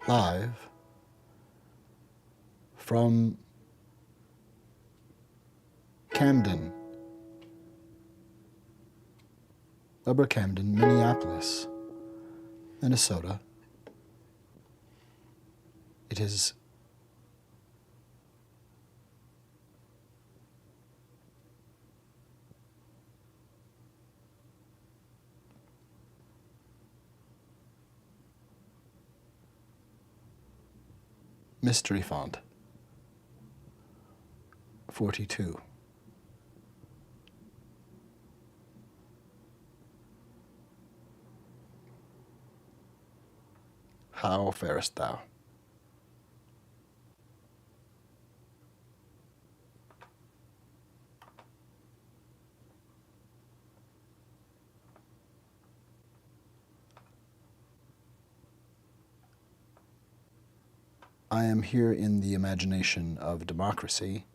live from Camden, Upper Camden, Minneapolis, Minnesota. It is Mystery Font 42. How farest thou? I am here in the imagination of democracy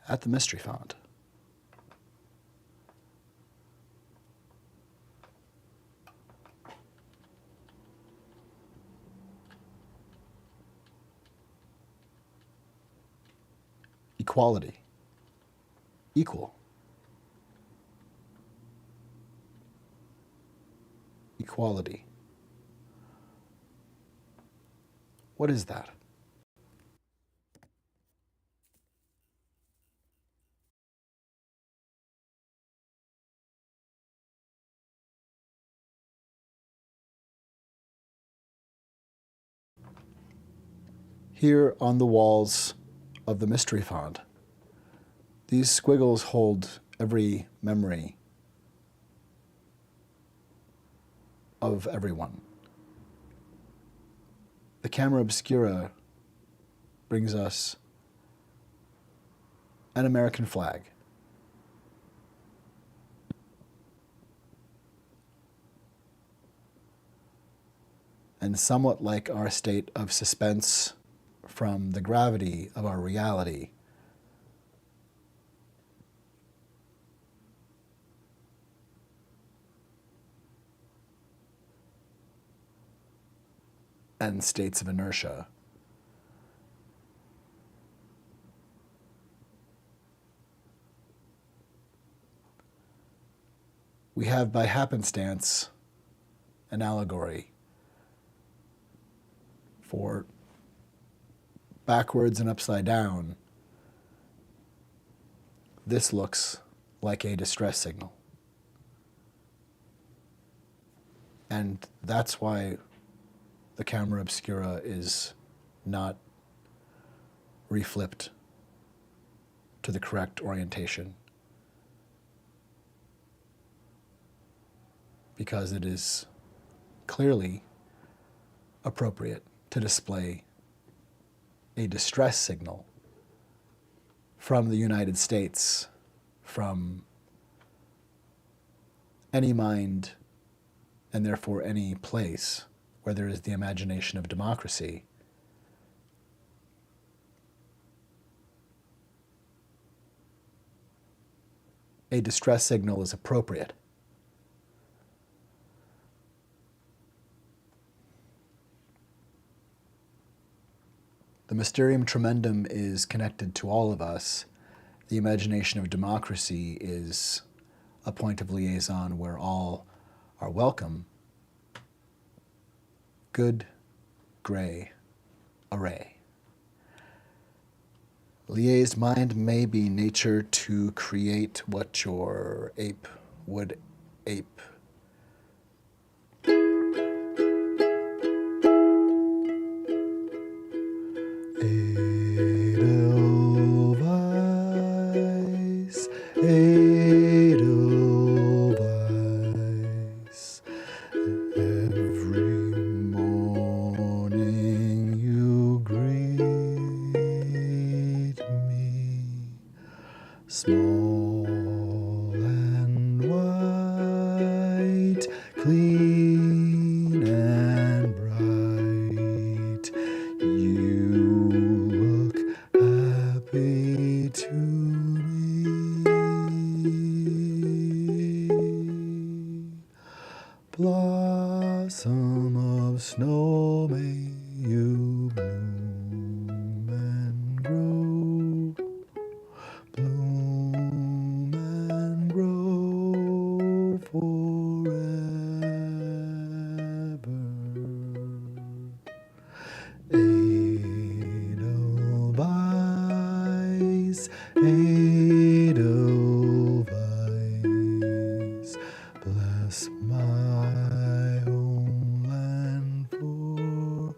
at the Mystery Font. Equality. Equal. Equality. What is that? Here on the walls of the Mystery Font, these squiggles hold every memory of everyone. The camera obscura brings us an American flag. And somewhat like our state of suspense from the gravity of our reality, and states of inertia, we have by happenstance an allegory for backwards and upside down. This looks like a distress signal. And that's why the camera obscura is not reflipped to the correct orientation, because it is clearly appropriate to display a distress signal from the United States, from any mind, and therefore any place where there is the imagination of democracy. A distress signal is appropriate. The mysterium tremendum is connected to all of us. The imagination of democracy is a point of liaison where all are welcome. Good, gray, array. Liaised mind may be nature to create what your ape would ape. Edelweiss, Edelweiss. Every morning you greet me, small and white, clean and bright. You look happy to me. Blossom of snow, may Edelweiss, bless my homeland forever.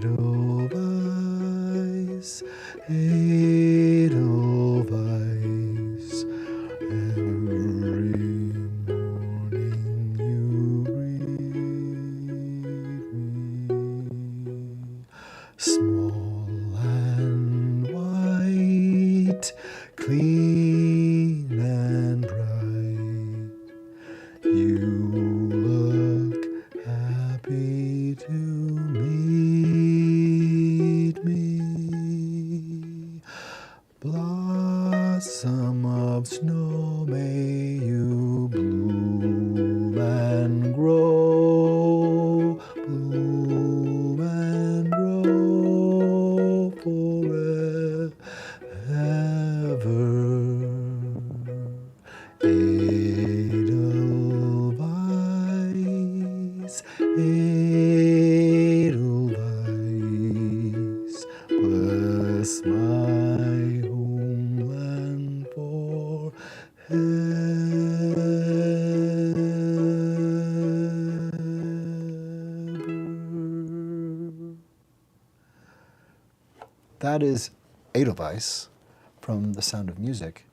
Edelweiss, Edelweiss, every morning you read me. Small and white, clean and bright, you look happy to meet me. Blossom of snow, may you bloom and grow, bloom and grow forever. Edelweiss, Edelweiss, bless my homeland forever. That is Edelweiss from The Sound of Music.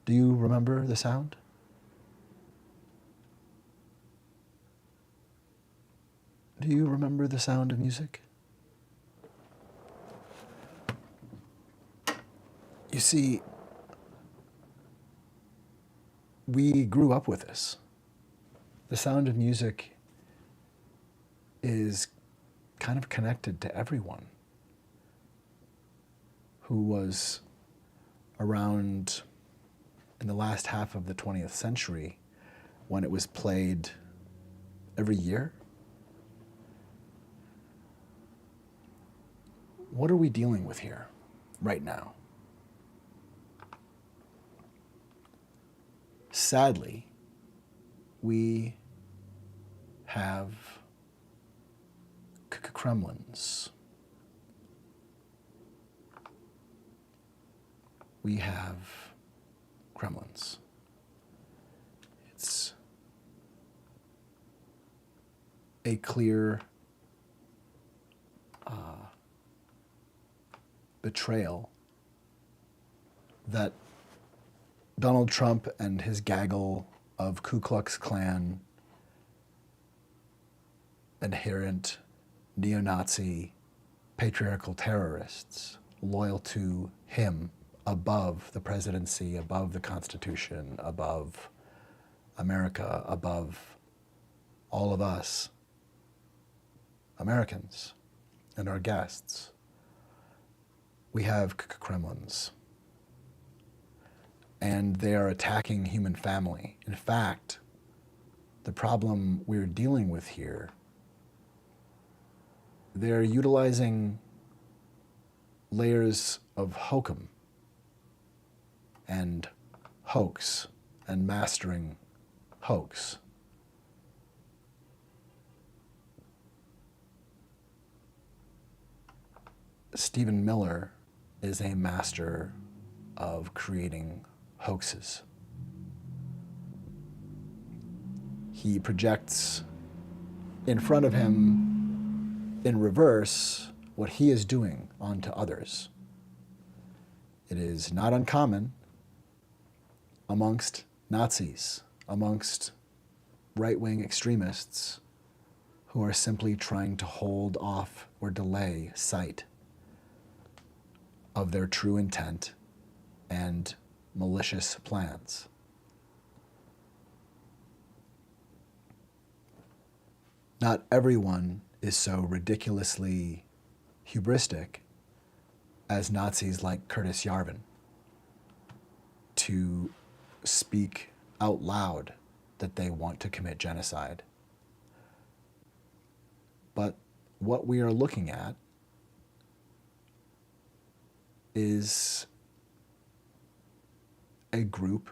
Do you remember the sound? Do you remember the sound of music? You see, we grew up with this. The sound of music is kind of connected to everyone who was around in the last half of the 20th century when it was played every year. What are we dealing with here right now? Sadly, we have Kremlins. We have Kremlins. It's a clear betrayal that Donald Trump and his gaggle of Ku Klux Klan adherent neo-Nazi patriarchal terrorists loyal to him above the presidency, above the Constitution, above America, above all of us Americans and our guests. We have Kremlins, and they are attacking human family. In fact, the problem we're dealing with here, they're utilizing layers of hokum and hoax and mastering hoax. Stephen Miller is a master of creating hoaxes. He projects in front of him in reverse what he is doing onto others. It is not uncommon amongst Nazis, amongst right-wing extremists who are simply trying to hold off or delay sight of their true intent and malicious plans. Not everyone is so ridiculously hubristic as Nazis like Curtis Yarvin to speak out loud that they want to commit genocide. But what we are looking at is a group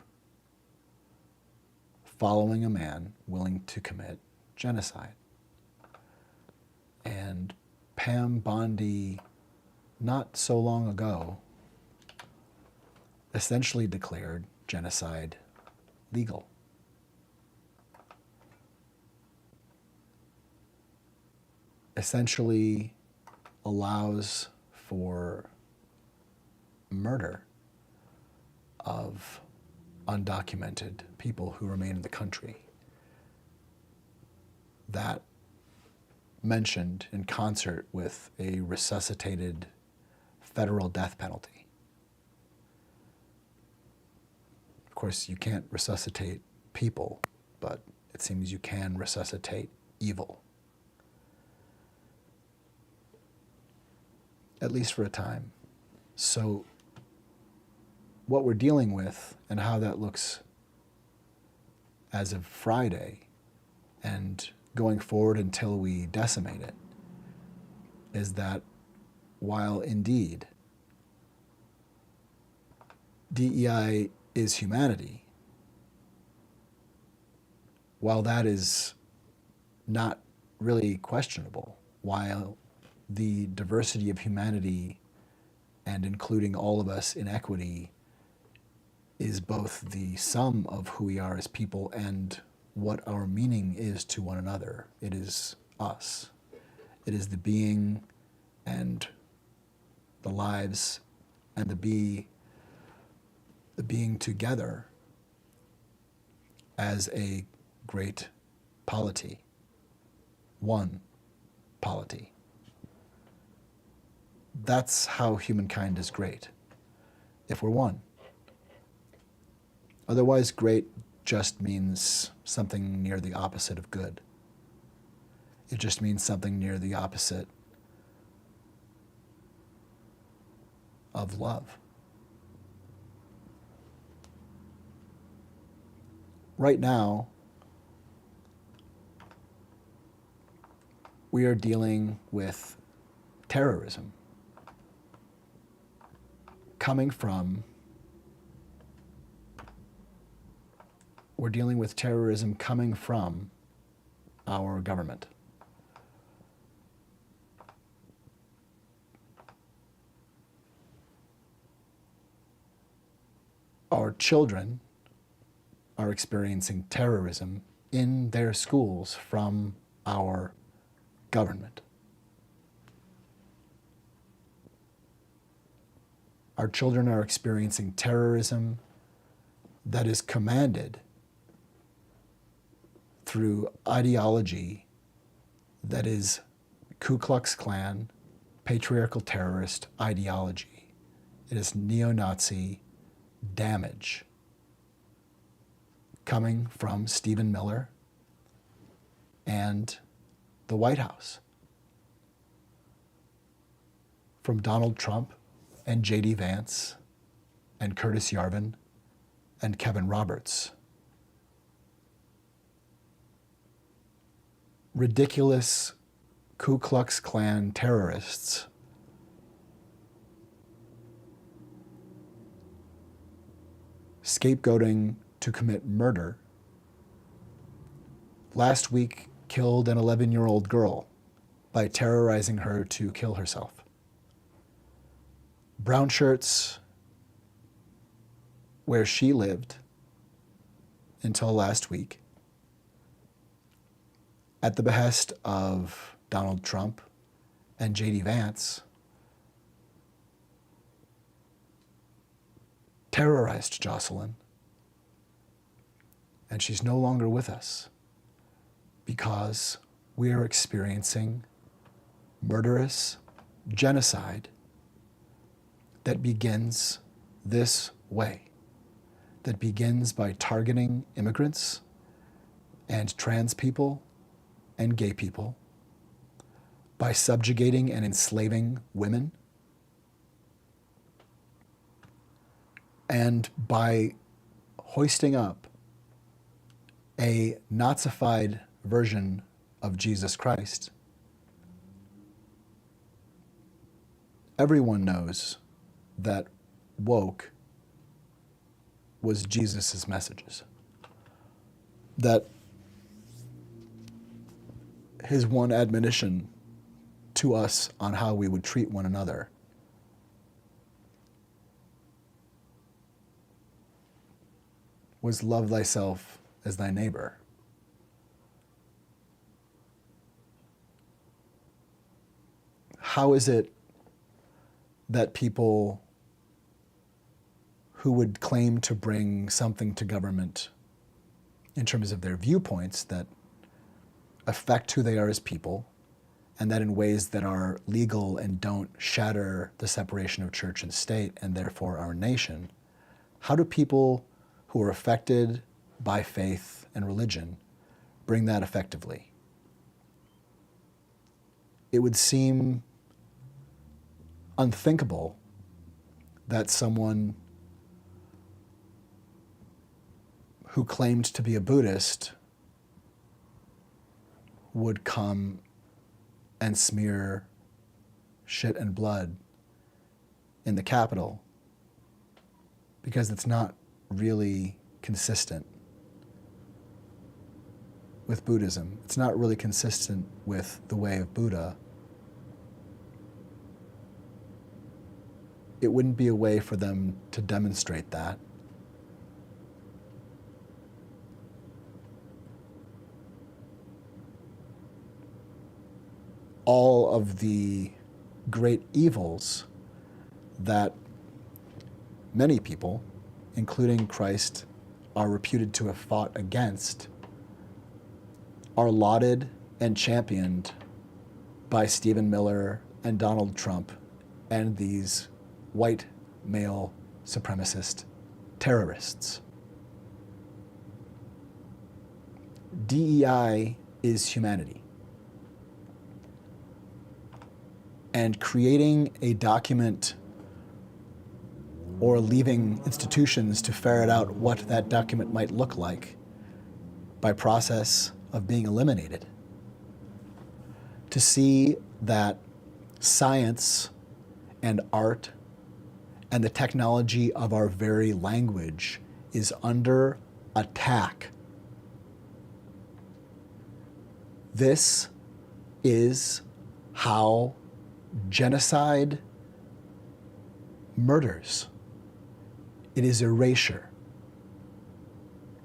following a man willing to commit genocide. And Pam Bondi, not so long ago, essentially declared genocide legal. Essentially allows for murder of undocumented people who remain in the country. That mentioned in concert with a resuscitated federal death penalty. Of course, you can't resuscitate people, but it seems you can resuscitate evil. At least for a time. So what we're dealing with and how that looks as of Friday and going forward until we decimate it is that while indeed DEI is humanity, while that is not really questionable, while the diversity of humanity and including all of us in equity is both the sum of who we are as people and what our meaning is to one another. It is us. It is the being and the lives and the being together as a great polity. One polity. That's how humankind is great, if we're one. Otherwise, great just means something near the opposite of good. It just means something near the opposite of love. Right now, we are dealing with terrorism we're dealing with terrorism coming from our government. Our children are experiencing terrorism in their schools from our government. Our children are experiencing terrorism that is commanded through ideology that is Ku Klux Klan, patriarchal terrorist ideology. It is neo-Nazi damage coming from Stephen Miller and the White House, from Donald Trump and J.D. Vance and Curtis Yarvin and Kevin Roberts. Ridiculous Ku Klux Klan terrorists scapegoating to commit murder last week killed an 11-year-old girl by terrorizing her to kill herself. Brown shirts, where she lived until last week, at the behest of Donald Trump and J.D. Vance, terrorized Jocelyn, and she's no longer with us because we are experiencing murderous genocide that begins this way, that begins by targeting immigrants and trans people and gay people, by subjugating and enslaving women, and by hoisting up a Nazified version of Jesus Christ. Everyone knows that woke was Jesus' messages. that his one admonition to us on how we would treat one another was love thyself as thy neighbor. How is it that people who would claim to bring something to government in terms of their viewpoints that affect who they are as people, and that in ways that are legal and don't shatter the separation of church and state and therefore our nation, how do people who are affected by faith and religion bring that effectively? It would seem unthinkable that someone who claimed to be a Buddhist would come and smear shit and blood in the Capitol, because it's not really consistent with Buddhism. It's not really consistent with the way of Buddha. It wouldn't be a way for them to demonstrate that. All of the great evils that many people, including Christ, are reputed to have fought against are lauded and championed by Stephen Miller and Donald Trump and these white male supremacist terrorists. DEI is humanity. And creating a document or leaving institutions to ferret out what that document might look like by process of being eliminated. To see that science and art and the technology of our very language is under attack. This is how genocide murders. It is erasure.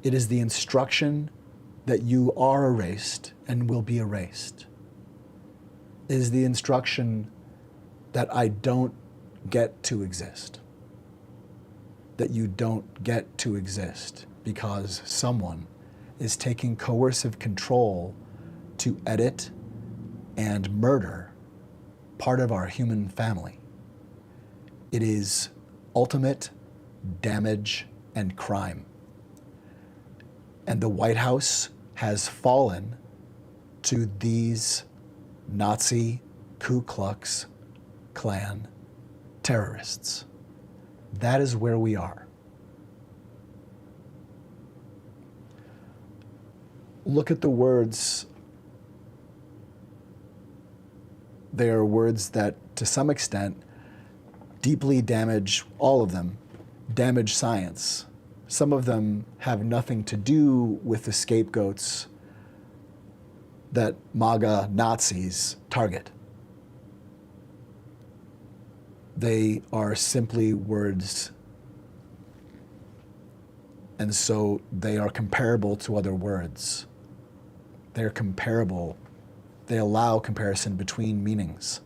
It is the instruction that you are erased and will be erased. It is the instruction that I don't get to exist. That you don't get to exist because someone is taking coercive control to edit and murder part of our human family. It is ultimate damage and crime. And the White House has fallen to these Nazi Ku Klux Klan terrorists. That is where we are. Look at the words. They are words that, to some extent, deeply damage, all of them, damage science. Some of them have nothing to do with the scapegoats that MAGA Nazis target. They are simply words, and so they are comparable to other words. They're comparable. They allow comparison between meanings.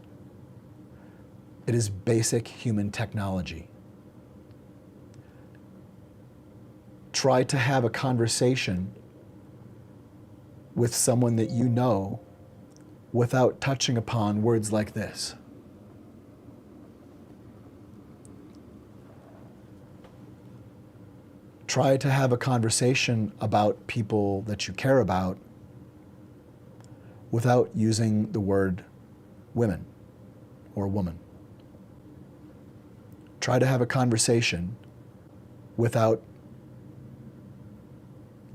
It is basic human technology. Try to have a conversation with someone that you know without touching upon words like this. Try to have a conversation about people that you care about without using the word women or woman. Try to have a conversation without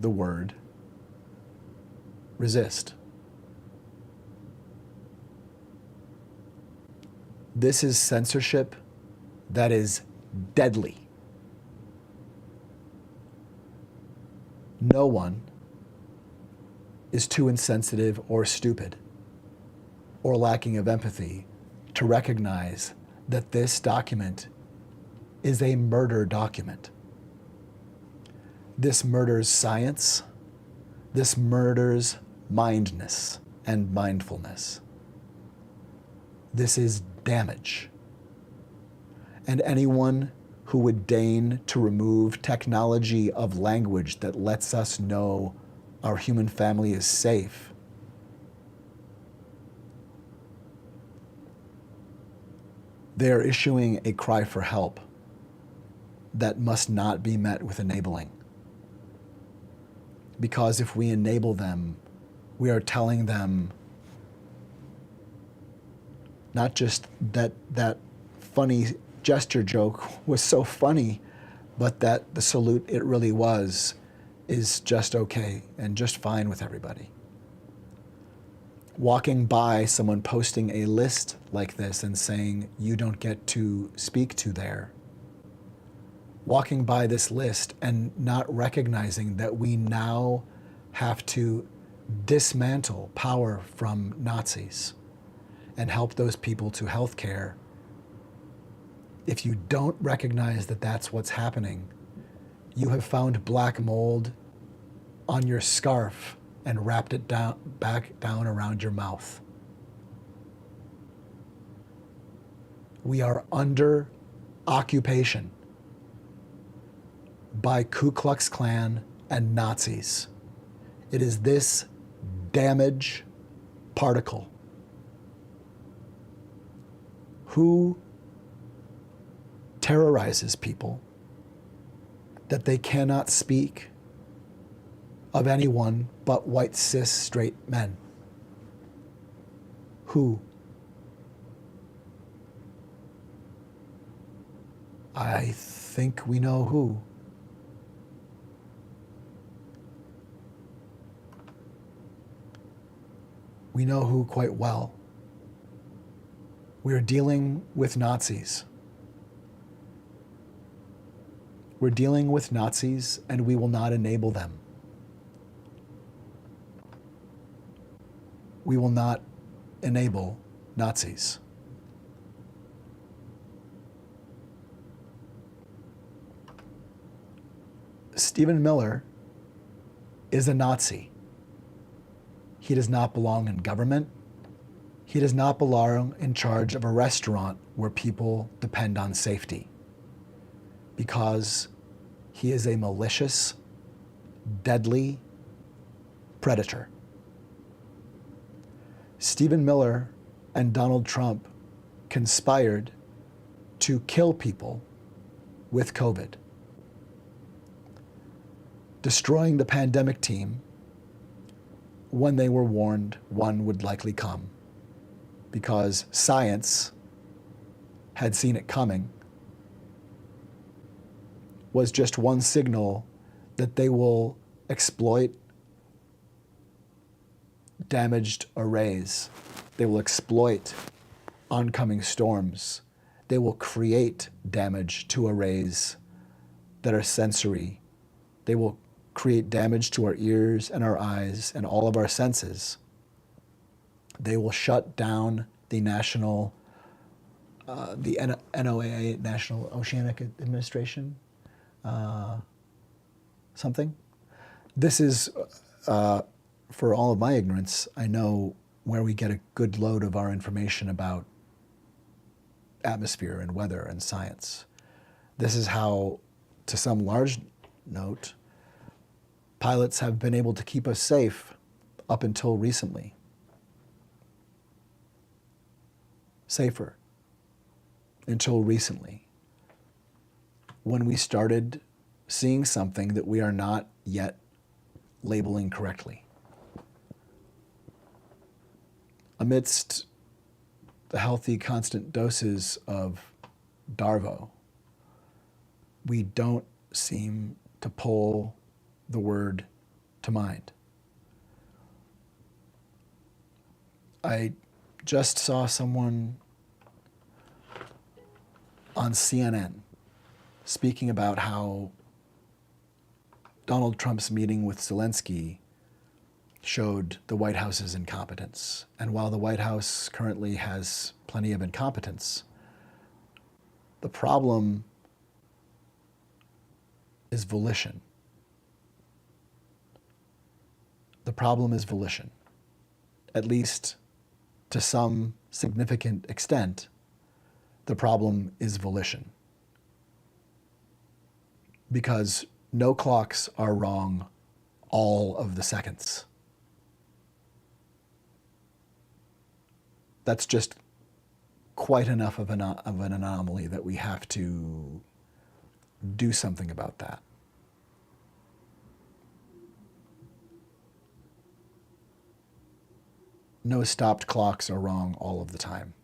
the word resist. This is censorship that is deadly. No one is too insensitive or stupid or lacking of empathy to recognize that this document is a murder document. This murders science. This murders mindness and mindfulness. This is damage. And anyone who would deign to remove technology of language that lets us know our human family is safe they are issuing a cry for help that must not be met with enabling. Because if we enable them, we are telling them not just that that funny gesture joke was so funny, but that the salute it really was is just okay and just fine with everybody. Walking by someone posting a list like this and saying, you don't get to speak to there. Walking by this list and not recognizing that we now have to dismantle power from Nazis and help those people to health care. If you don't recognize that that's what's happening, you have found black mold on your scarf and wrapped it back down around your mouth. We are under occupation by Ku Klux Klan and Nazis. It is this damage particle who terrorizes people that they cannot speak of anyone but white cis straight men. Who? I think we know who. We know who quite well. We are dealing with Nazis. We're dealing with Nazis, and we will not enable them. We will not enable Nazis. Stephen Miller is a Nazi. He does not belong in government. He does not belong in charge of a restaurant where people depend on safety, because he is a malicious, deadly predator. Stephen Miller and Donald Trump conspired to kill people with COVID. Destroying the pandemic team when they were warned one would likely come, because science had seen it coming, was just one signal that they will exploit damaged arrays. They will exploit oncoming storms. They will create damage to arrays that are sensory. They will create damage to our ears and our eyes and all of our senses. They will shut down the NOAA, National Oceanic Administration, something. This is, for all of my ignorance, I know where we get a good load of our information about atmosphere and weather and science. This is how, to some large note, pilots have been able to keep us safe up until recently. Safer until recently, when we started seeing something that we are not yet labeling correctly. Amidst the healthy constant doses of Darvo, we don't seem to pull the word to mind. I just saw someone on CNN speaking about how Donald Trump's meeting with Zelensky showed the White House's incompetence. And while the White House currently has plenty of incompetence, the problem is volition. The problem is volition. At least to some significant extent, the problem is volition. Because no clocks are wrong all of the seconds. That's just quite enough of an anomaly that we have to do something about that. No stopped clocks are wrong all of the time,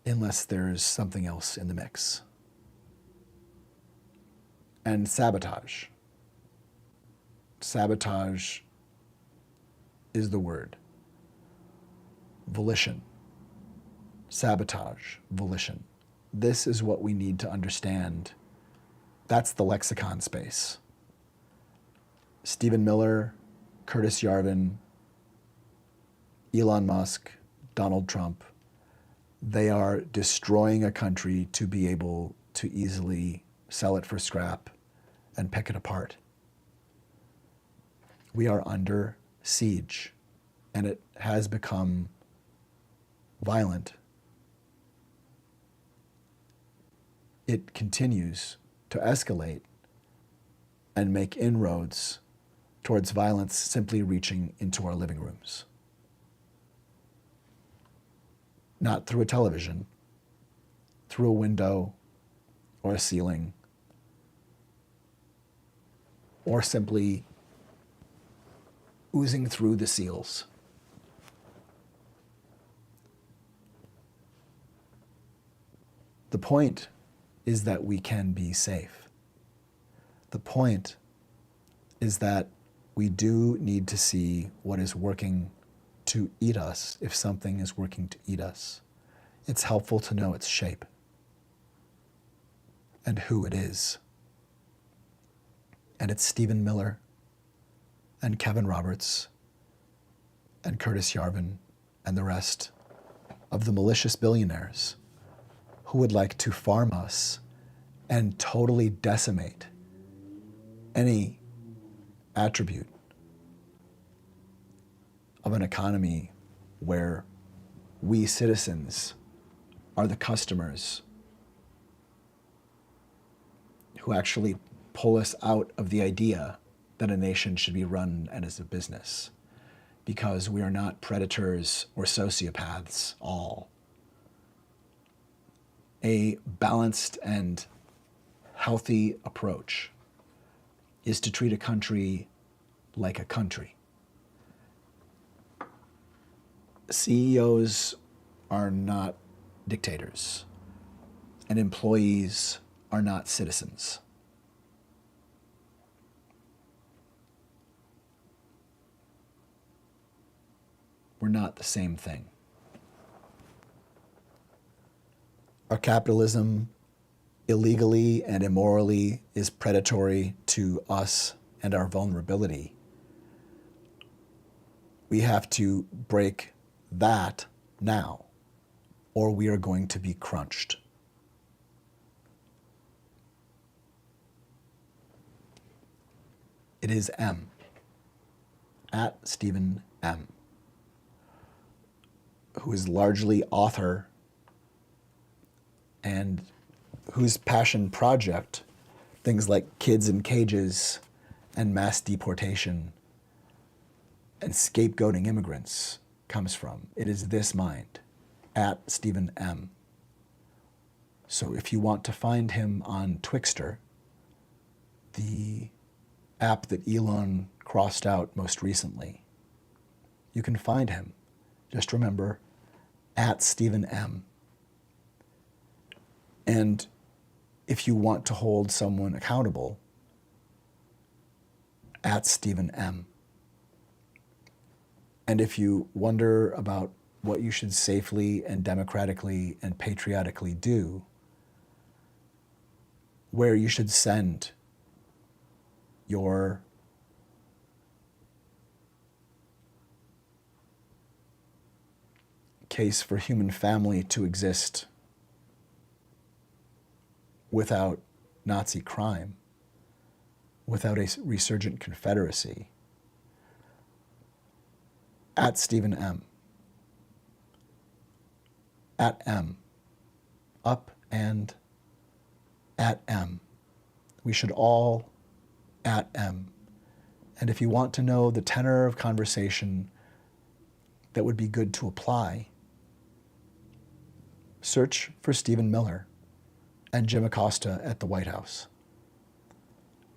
unless there's something else in the mix. And sabotage. Sabotage is the word. Volition. Sabotage. Volition. This is what we need to understand. That's the lexicon space. Stephen Miller, Curtis Yarvin, Elon Musk, Donald Trump, they are destroying a country to be able to easily sell it for scrap and pick it apart. We are under siege, and it has become violent. It continues to escalate and make inroads towards violence simply reaching into our living rooms. Not through a television, through a window or a ceiling, or simply oozing through the seals. The point is that we can be safe. The point is that we do need to see what is working to eat us if something is working to eat us. It's helpful to know its shape and who it is. And it's Stephen Miller and Kevin Roberts and Curtis Yarvin and the rest of the malicious billionaires who would like to farm us and totally decimate any attribute of an economy where we citizens are the customers who actually pull us out of the idea that a nation should be run as a business, because we are not predators or sociopaths all. A balanced and healthy approach is to treat a country like a country. CEOs are not dictators, and employees are not citizens. We're not the same thing. Our capitalism, illegally and immorally, is predatory to us and our vulnerability. We have to break that now, or we are going to be crunched. It is M, at Stephen M, who is largely author and whose passion project, things like kids in cages and mass deportation and scapegoating immigrants, comes from. It is this mind, at Stephen M. So if you want to find him on Twixter, the app that Elon crossed out most recently, you can find him. Just remember, at Stephen M. And if you want to hold someone accountable, at Stephen M. And if you wonder about what you should safely and democratically and patriotically do, where you should send your case for human family to exist without Nazi crime, without a resurgent Confederacy. At Stephen M. At M. Up and at M. We should all at M. And if you want to know the tenor of conversation that would be good to apply, search for Stephen Miller and Jim Acosta at the White House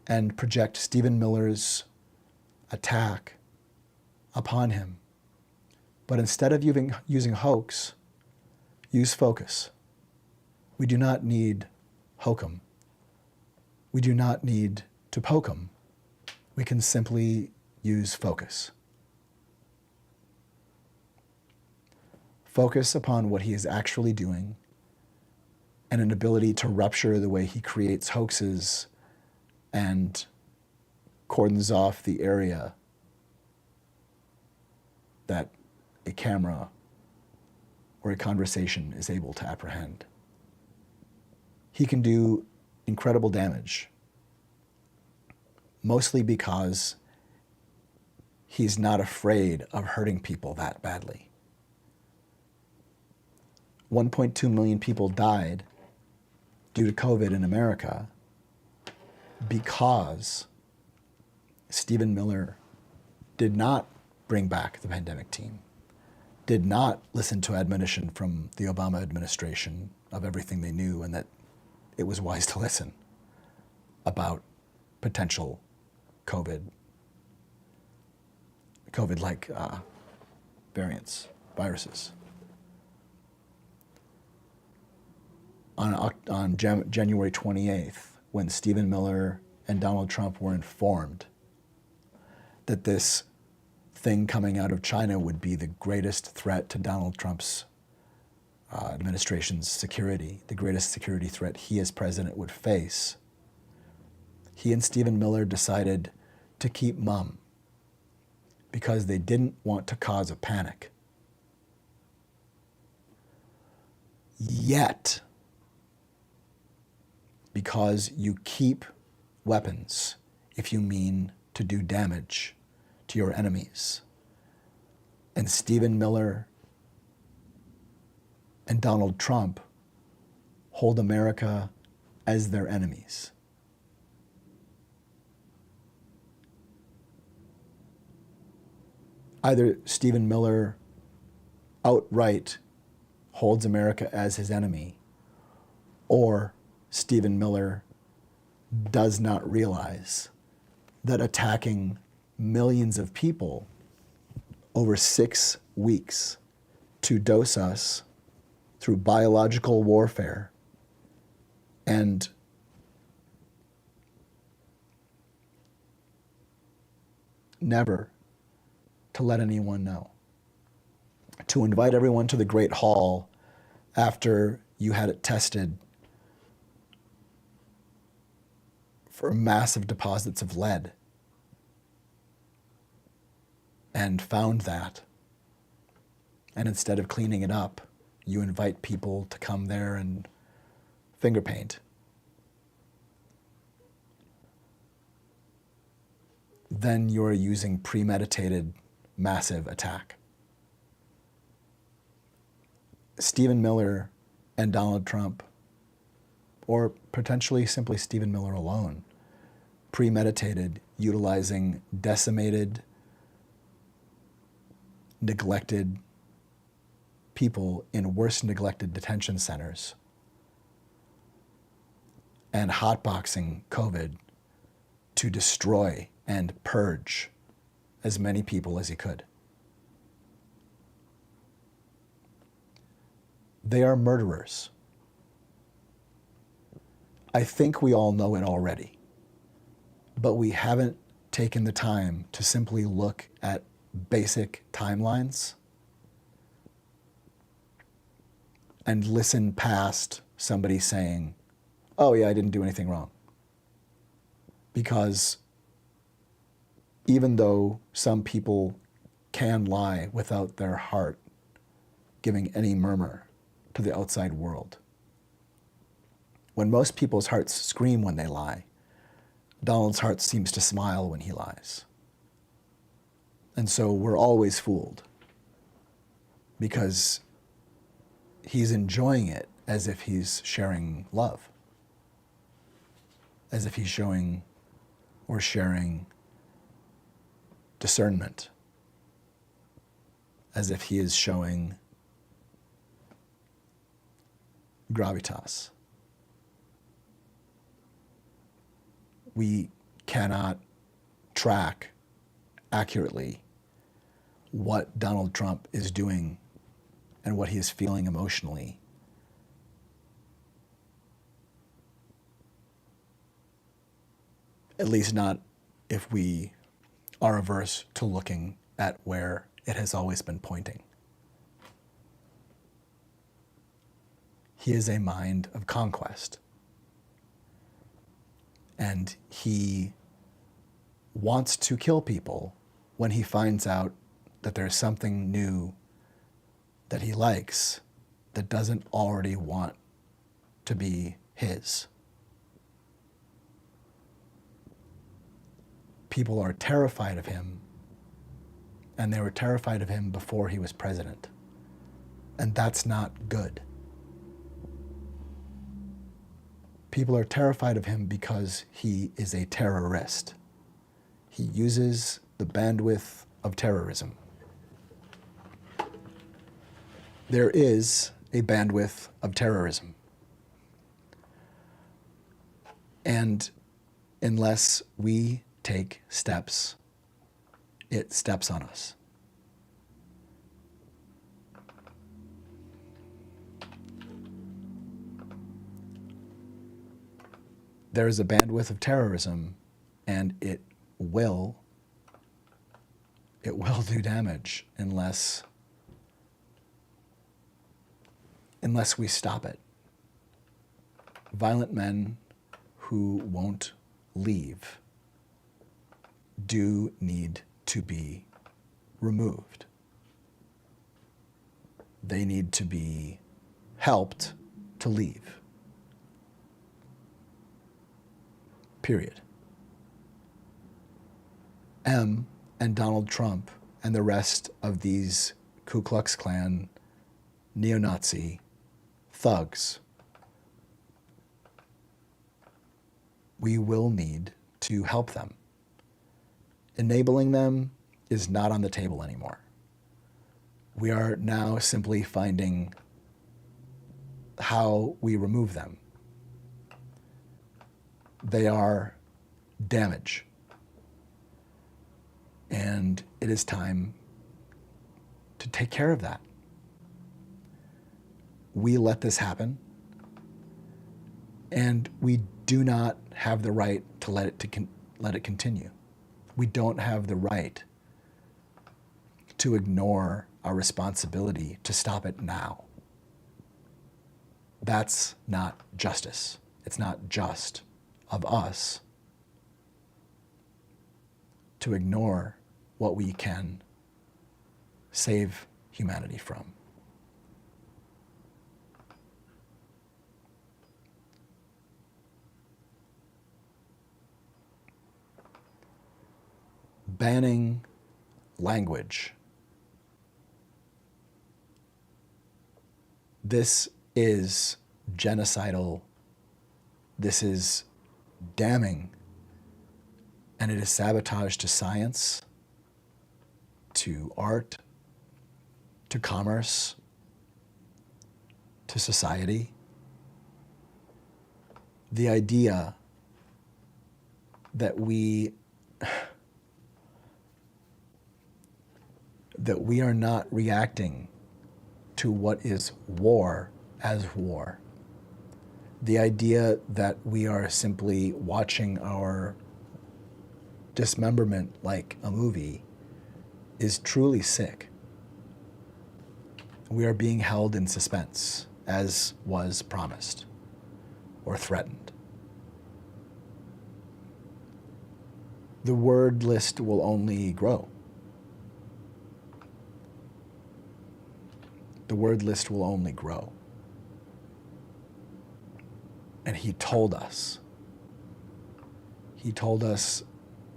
and project Stephen Miller's attack upon him. But instead of using hoax, use focus. We do not need hokum. We do not need to poke him. We can simply use focus. Focus upon what he is actually doing and an ability to rupture the way he creates hoaxes and cordons off the area that a camera or a conversation is able to apprehend. He can do incredible damage, mostly because he's not afraid of hurting people that badly. 1.2 million people died due to COVID in America because Stephen Miller did not bring back the pandemic team, did not listen to admonition from the Obama administration of everything they knew and that it was wise to listen about potential COVID-like variants, viruses. On January 28th, when Stephen Miller and Donald Trump were informed that this thing coming out of China would be the greatest threat to Donald Trump's administration's security, the greatest security threat he as president would face, he and Stephen Miller decided to keep mum because they didn't want to cause a panic. Yet, because you keep weapons if you mean to do damage to your enemies. And Stephen Miller and Donald Trump hold America as their enemies. Either Stephen Miller outright holds America as his enemy, or Stephen Miller does not realize that attacking millions of people over 6 weeks to dose us through biological warfare and never to let anyone know. To invite everyone to the Great Hall after you had it tested for massive deposits of lead and found that. And instead of cleaning it up, you invite people to come there and finger paint. Then you're using premeditated massive attack. Stephen Miller and Donald Trump, or potentially simply Stephen Miller alone, premeditated utilizing decimated, neglected people in worse neglected detention centers and hotboxing COVID to destroy and purge as many people as he could. They are murderers. I think we all know it already, but we haven't taken the time to simply look at basic timelines and listen past somebody saying, oh yeah, I didn't do anything wrong. Because even though some people can lie without their heart giving any murmur to the outside world. When most people's hearts scream when they lie, Donald's heart seems to smile when he lies. And so we're always fooled because he's enjoying it as if he's sharing love, as if he's showing or sharing discernment, as if he is showing gravitas. We cannot track accurately what Donald Trump is doing and what he is feeling emotionally. At least not if we are averse to looking at where it has always been pointing. He is a mind of conquest. And he wants to kill people when he finds out that there's something new that he likes that doesn't already want to be his. People are terrified of him, and they were terrified of him before he was president. And that's not good. People are terrified of him because he is a terrorist. He uses the bandwidth of terrorism. There is a bandwidth of terrorism. And unless we take steps, it steps on us. There is a bandwidth of terrorism, and it will do damage unless we stop it. Violent men who won't leave do need to be removed. They need to be helped to leave. Period. M and Donald Trump and the rest of these Ku Klux Klan neo-Nazi thugs, we will need to help them. Enabling them is not on the table anymore. We are now simply finding how we remove them. They are damage. And it is time to take care of that. We let this happen, and we do not have the right to let it continue. We don't have the right to ignore our responsibility to stop it now. That's not justice. It's not just of us to ignore what we can save humanity from. Banning language. This is genocidal. This is damning. And it is sabotage to science, to art, to commerce, to society. The idea that we are not reacting to what is war as war. The idea that we are simply watching our dismemberment like a movie is truly sick. We are being held in suspense, as was promised or threatened. The word list will only grow. The the word list will only grow. And he told us. He told us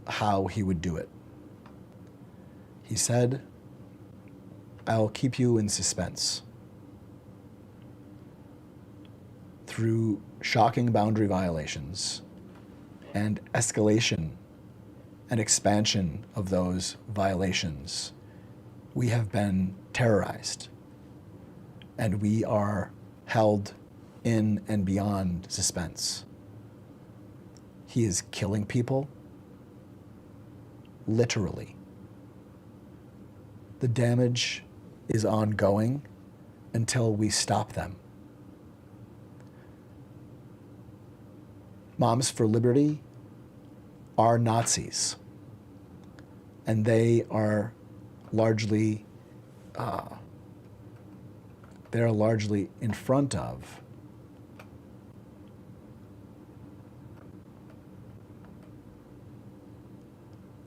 how he would do it. He said, I'll keep you in suspense through shocking boundary violations and escalation and expansion of those violations. We have been terrorized, and we are held in and beyond suspense. He is killing people, literally. The damage is ongoing until we stop them. Moms for Liberty are Nazis, and they are largely in front of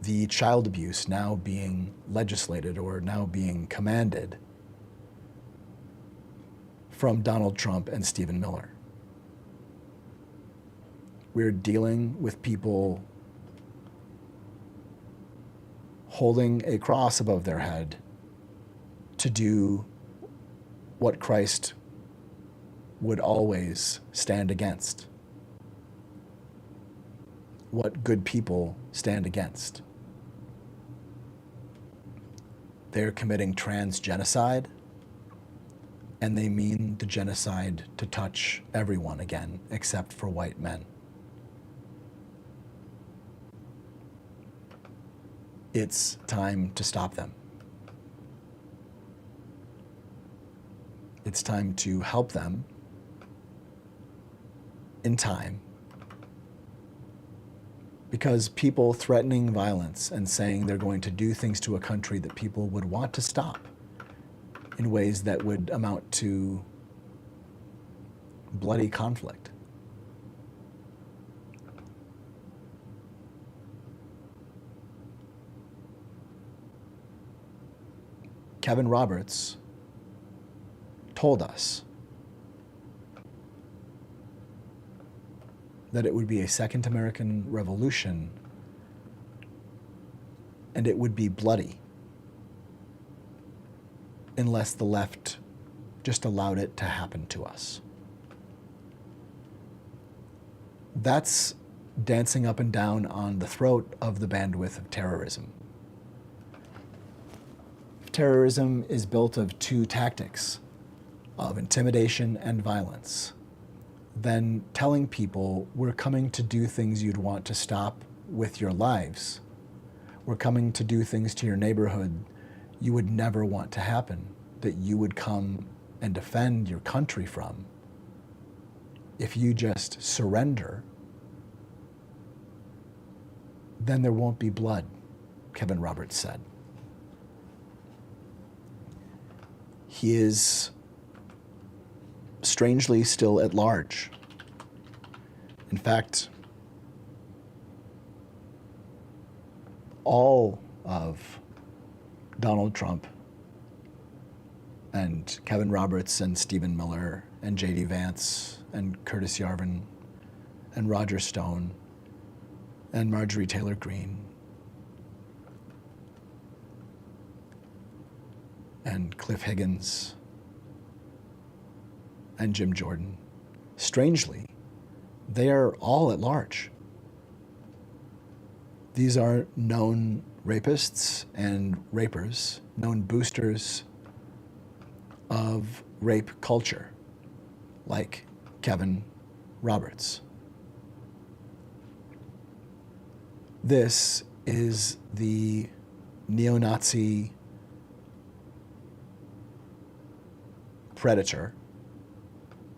the child abuse now being legislated or now being commanded from Donald Trump and Stephen Miller. We're dealing with people holding a cross above their head to do what Christ would always stand against, what good people stand against. They're committing trans genocide, and they mean the genocide to touch everyone again, except for white men. It's time to stop them. It's time to help them in time, because people threatening violence and saying they're going to do things to a country that people would want to stop in ways that would amount to bloody conflict. Kevin Roberts told us that it would be a second American Revolution, and it would be bloody unless the left just allowed it to happen to us. That's dancing up and down on the throat of the bandwidth of terrorism. Terrorism is built of two tactics, of intimidation and violence. Then telling people, we're coming to do things you'd want to stop with your lives. We're coming to do things to your neighborhood you would never want to happen, that you would come and defend your country from. If you just surrender, then there won't be blood, Kevin Roberts said. He is strangely still at large. In fact, all of Donald Trump and Kevin Roberts and Stephen Miller and J.D. Vance and Curtis Yarvin and Roger Stone and Marjorie Taylor Greene and Cliff Higgins and Jim Jordan, strangely, they are all at large. These are known rapists and rapers, known boosters of rape culture, like Kevin Roberts. This is the neo-Nazi predator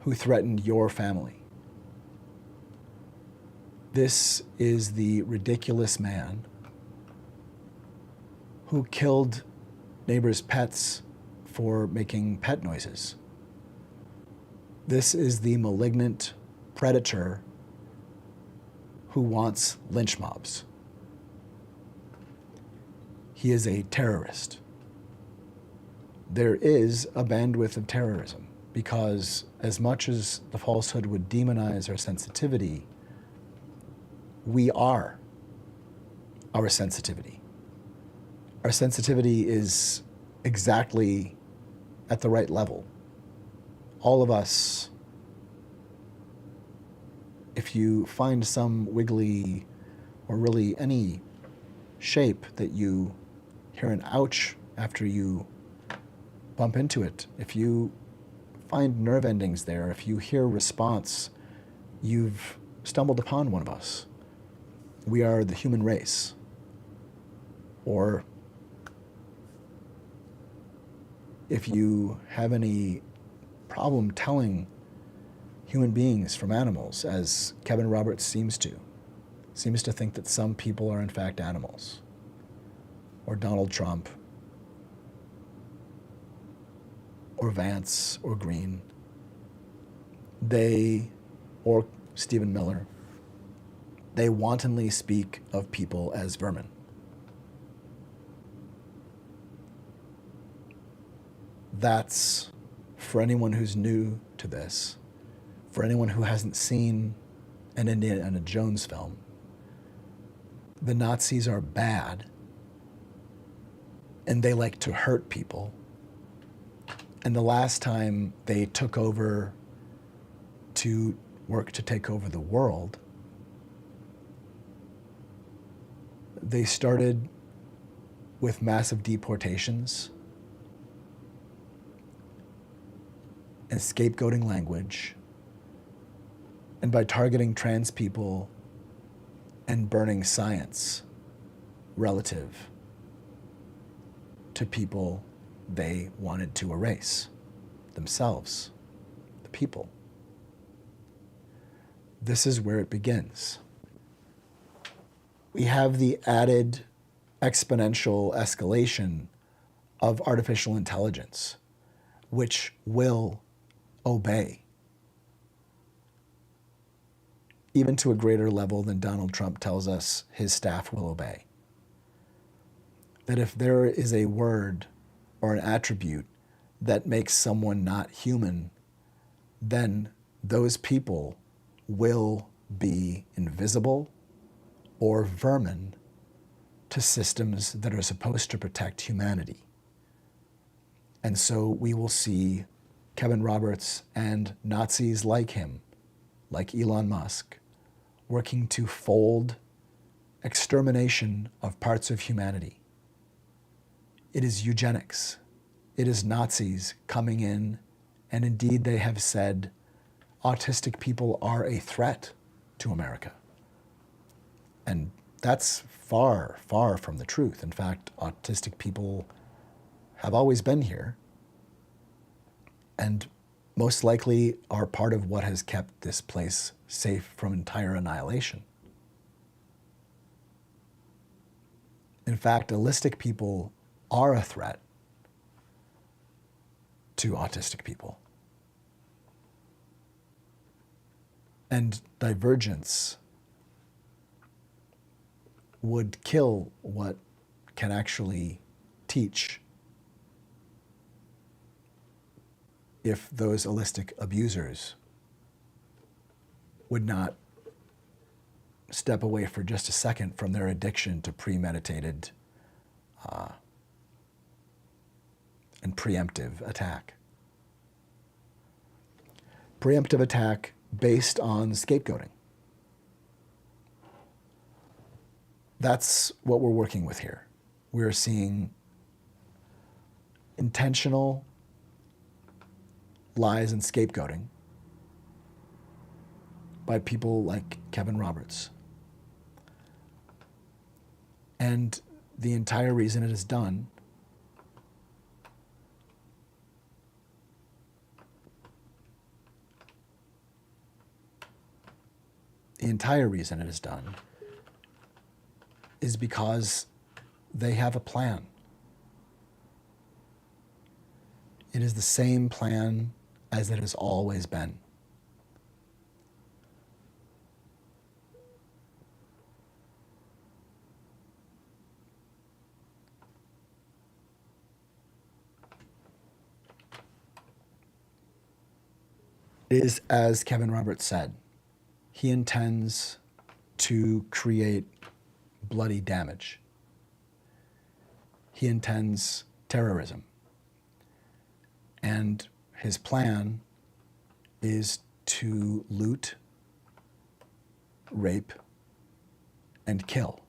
who threatened your family. This is the ridiculous man who killed neighbors' pets for making pet noises. This is the malignant predator who wants lynch mobs. He is a terrorist. there is a bandwidth of terrorism, because as much as the falsehood would demonize our sensitivity, we are our sensitivity. Our sensitivity is exactly at the right level. All of us, if you find some wiggly or really any shape that you hear an ouch after you bump into it, if you find nerve endings there, if you hear response, you've stumbled upon one of us. We are the human race. Or if you have any problem telling human beings from animals, as Kevin Roberts seems to think that some people are in fact animals, or Donald Trump, or Vance, or Green, or Stephen Miller, they wantonly speak of people as vermin. That's, for anyone who's new to this, for anyone who hasn't seen an Indiana Jones film, the Nazis are bad, and they like to hurt people. And the last time they took over to work to take over the world, they started with massive deportations and scapegoating language, and by targeting trans people and burning science relative to people they wanted to erase themselves, the people. This is where it begins. We have the added exponential escalation of artificial intelligence, which will obey, even to a greater level than Donald Trump tells us his staff will obey. That if there is a word or an attribute that makes someone not human, then those people will be invisible or vermin to systems that are supposed to protect humanity. And so we will see Kevin Roberts and Nazis like him, like Elon Musk, working to fold extermination of parts of humanity. It is eugenics. It is Nazis coming in, and indeed they have said autistic people are a threat to America. And that's far, far from the truth. In fact, autistic people have always been here, and most likely are part of what has kept this place safe from entire annihilation. In fact, allistic people are a threat to autistic people. And divergence would kill what can actually teach if those allistic abusers would not step away for just a second from their addiction to premeditated and preemptive attack. Preemptive attack based on scapegoating. That's what we're working with here. We're seeing intentional lies and scapegoating by people like Kevin Roberts. And the entire reason it is done is because they have a plan. It is the same plan as it has always been. It is as Kevin Roberts said. He intends to create bloody damage. He intends terrorism. And his plan is to loot, rape, and kill.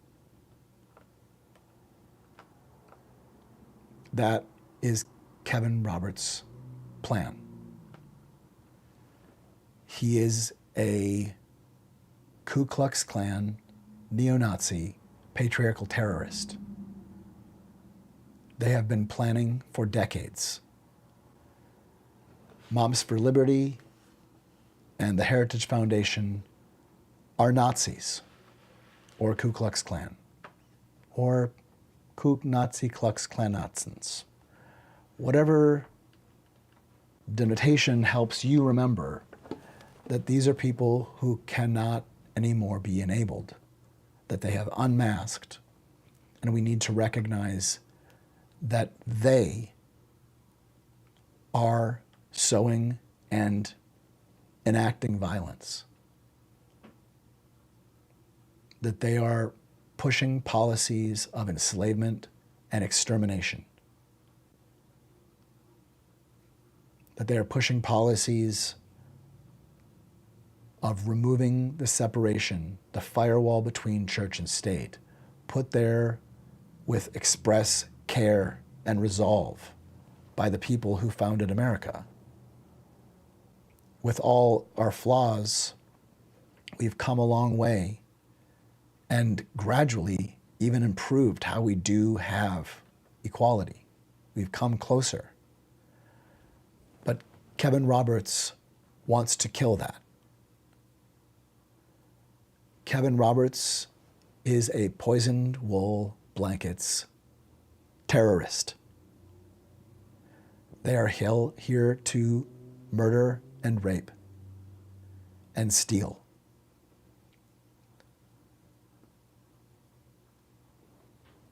That is Kevin Roberts' plan. He is a Ku Klux Klan, neo-Nazi, patriarchal terrorist. They have been planning for decades. Moms for Liberty and the Heritage Foundation are Nazis, or Ku Klux Klan, or Ku Nazi Klux Klanatzens. Whatever denotation helps you remember that these are people who cannot anymore be enabled, that they have unmasked, and we need to recognize that they are sowing and enacting violence, that they are pushing policies of enslavement and extermination, that they are pushing policies of removing the separation, the firewall between church and state, put there with express care and resolve by the people who founded America. With all our flaws, we've come a long way and gradually even improved how we do have equality. We've come closer. But Kevin Roberts wants to kill that. Kevin Roberts is a poisoned wool blankets terrorist. They are here to murder and rape and steal.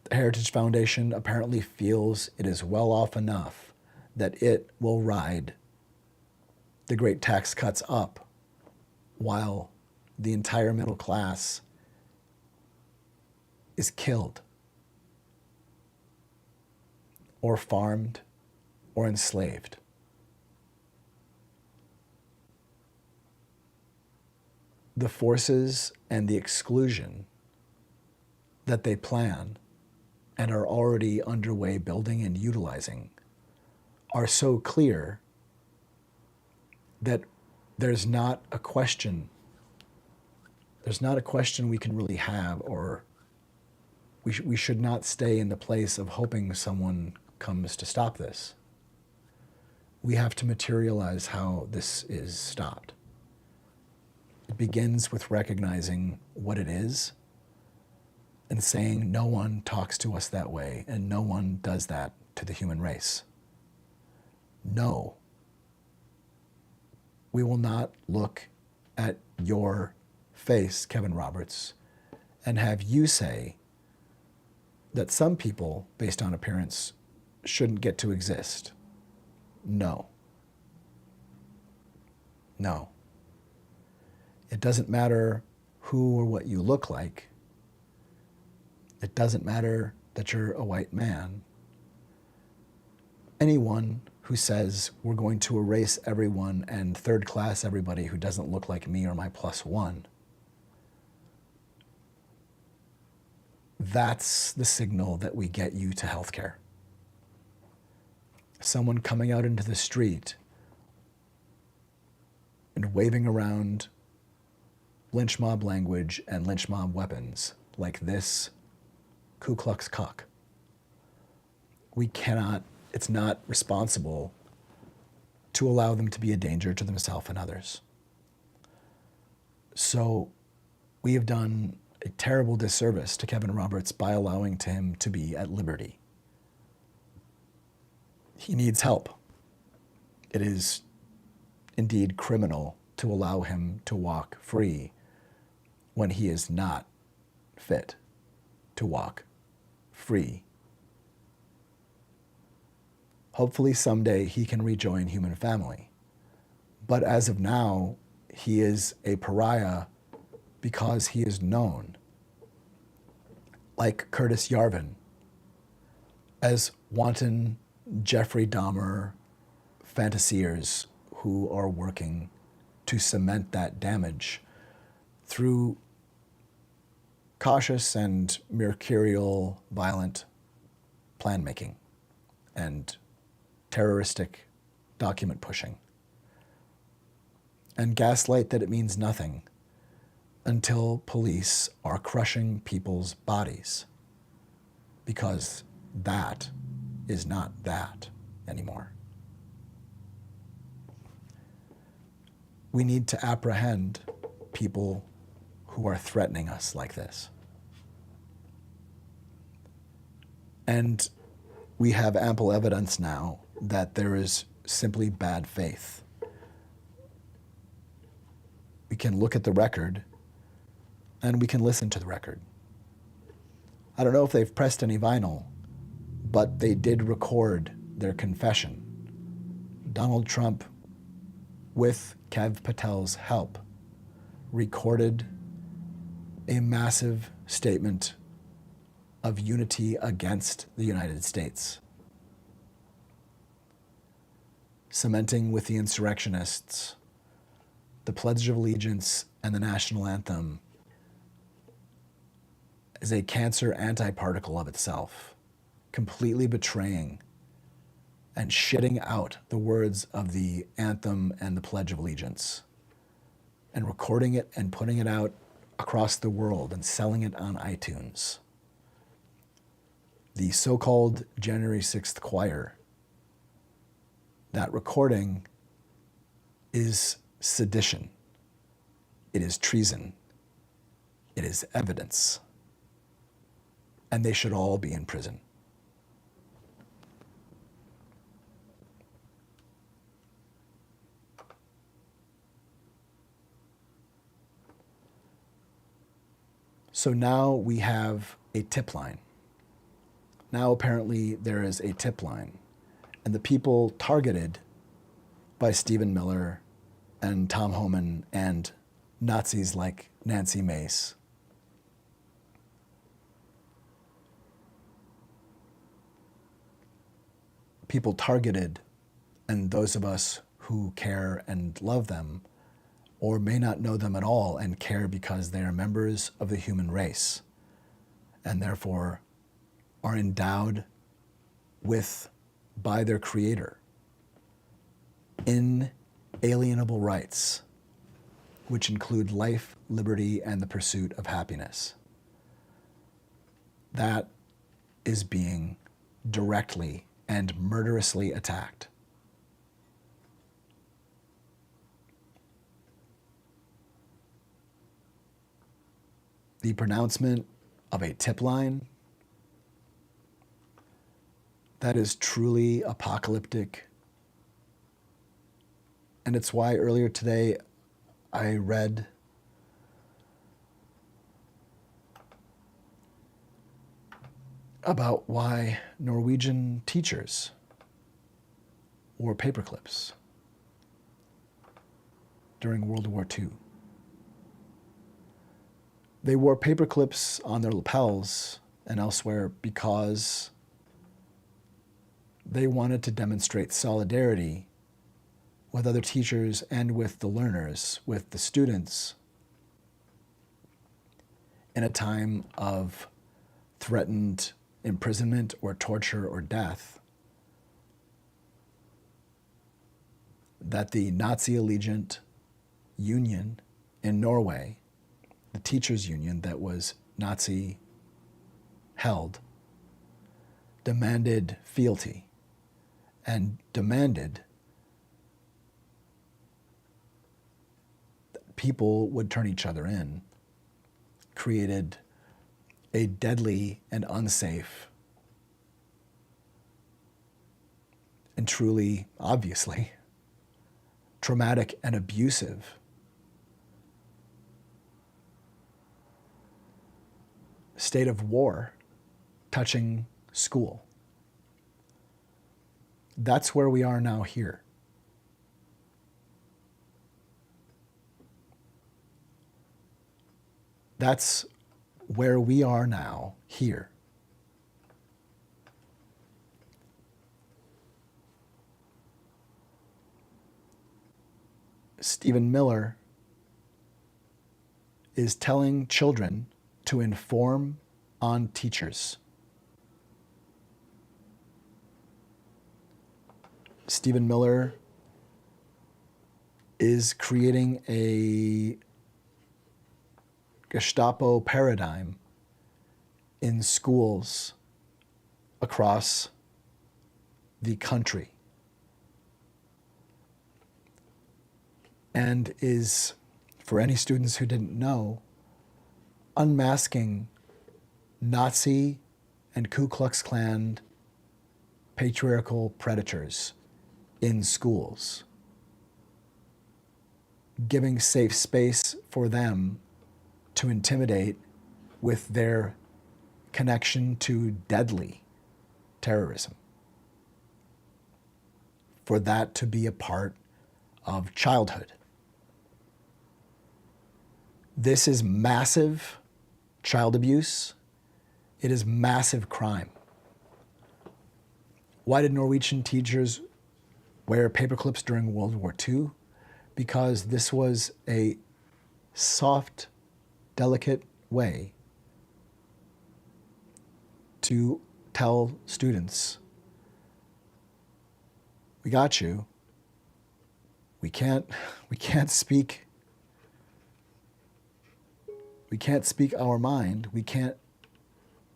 The Heritage Foundation apparently feels it is well off enough that it will ride the great tax cuts up while the entire middle class is killed or farmed or enslaved. The forces and the exclusion that they plan and are already underway building and utilizing are so clear that there's not a question we can really have, or we should not stay in the place of hoping someone comes to stop this. We have to materialize how this is stopped. It begins with recognizing what it is and saying no one talks to us that way and no one does that to the human race. No. We will not look at your face, Kevin Roberts, and have you say that some people, based on appearance, shouldn't get to exist. No. No. It doesn't matter who or what you look like. It doesn't matter that you're a white man. Anyone who says we're going to erase everyone and third class everybody who doesn't look like me or my plus one, that's the signal that we get you to healthcare. Someone coming out into the street and waving around lynch mob language and lynch mob weapons like this Ku Klux cuck. We cannot, it's not responsible to allow them to be a danger to themselves and others. So we have done a terrible disservice to Kevin Roberts by allowing him to be at liberty. He needs help. It is indeed criminal to allow him to walk free when he is not fit to walk free. Hopefully someday he can rejoin human family. But as of now, he is a pariah because he is known, like Curtis Yarvin, as wanton Jeffrey Dahmer fantasiers who are working to cement that damage through cautious and mercurial violent plan making and terroristic document pushing, and gaslight that it means nothing until police are crushing people's bodies, because that is not that anymore. We need to apprehend people who are threatening us like this. And we have ample evidence now that there is simply bad faith. We can look at the record and we can listen to the record. I don't know if they've pressed any vinyl, but they did record their confession. Donald Trump, with Kev Patel's help, recorded a massive statement of unity against the United States, cementing with the insurrectionists the Pledge of Allegiance and the national anthem as a cancer antiparticle of itself, completely betraying and shitting out the words of the anthem and the Pledge of Allegiance, and recording it and putting it out across the world and selling it on iTunes. The so-called January 6th choir, that recording is sedition. It is treason. It is evidence. And they should all be in prison. So now we have a tip line. Now apparently there is a tip line. And the people targeted by Stephen Miller and Tom Homan and Nazis like Nancy Mace people targeted, and those of us who care and love them, or may not know them at all and care because they are members of the human race, and therefore are endowed with, by their creator, inalienable rights, which include life, liberty, and the pursuit of happiness. That is being directly and murderously attacked. The pronouncement of a tip line, that is truly apocalyptic. And it's why earlier today I read about why Norwegian teachers wore paperclips during World War II. They wore paperclips on their lapels and elsewhere because they wanted to demonstrate solidarity with other teachers and with the learners, with the students, in a time of threatened imprisonment or torture or death, that the Nazi allegiant union in Norway, the teachers' union that was Nazi held, demanded fealty and demanded that people would turn each other in, created a deadly and unsafe and truly, obviously, traumatic and abusive state of war touching school. That's where we are now here. That's where we are now, here. Stephen Miller is telling children to inform on teachers. Stephen Miller is creating a Gestapo paradigm in schools across the country, and is, for any students who didn't know, unmasking Nazi and Ku Klux Klan patriarchal predators in schools, giving safe space for them to intimidate with their connection to deadly terrorism, for that to be a part of childhood. This is massive child abuse. It is massive crime. Why did Norwegian teachers wear paperclips during World War II? Because this was a soft, delicate way to tell students, we got you. We can't speak our mind. We can't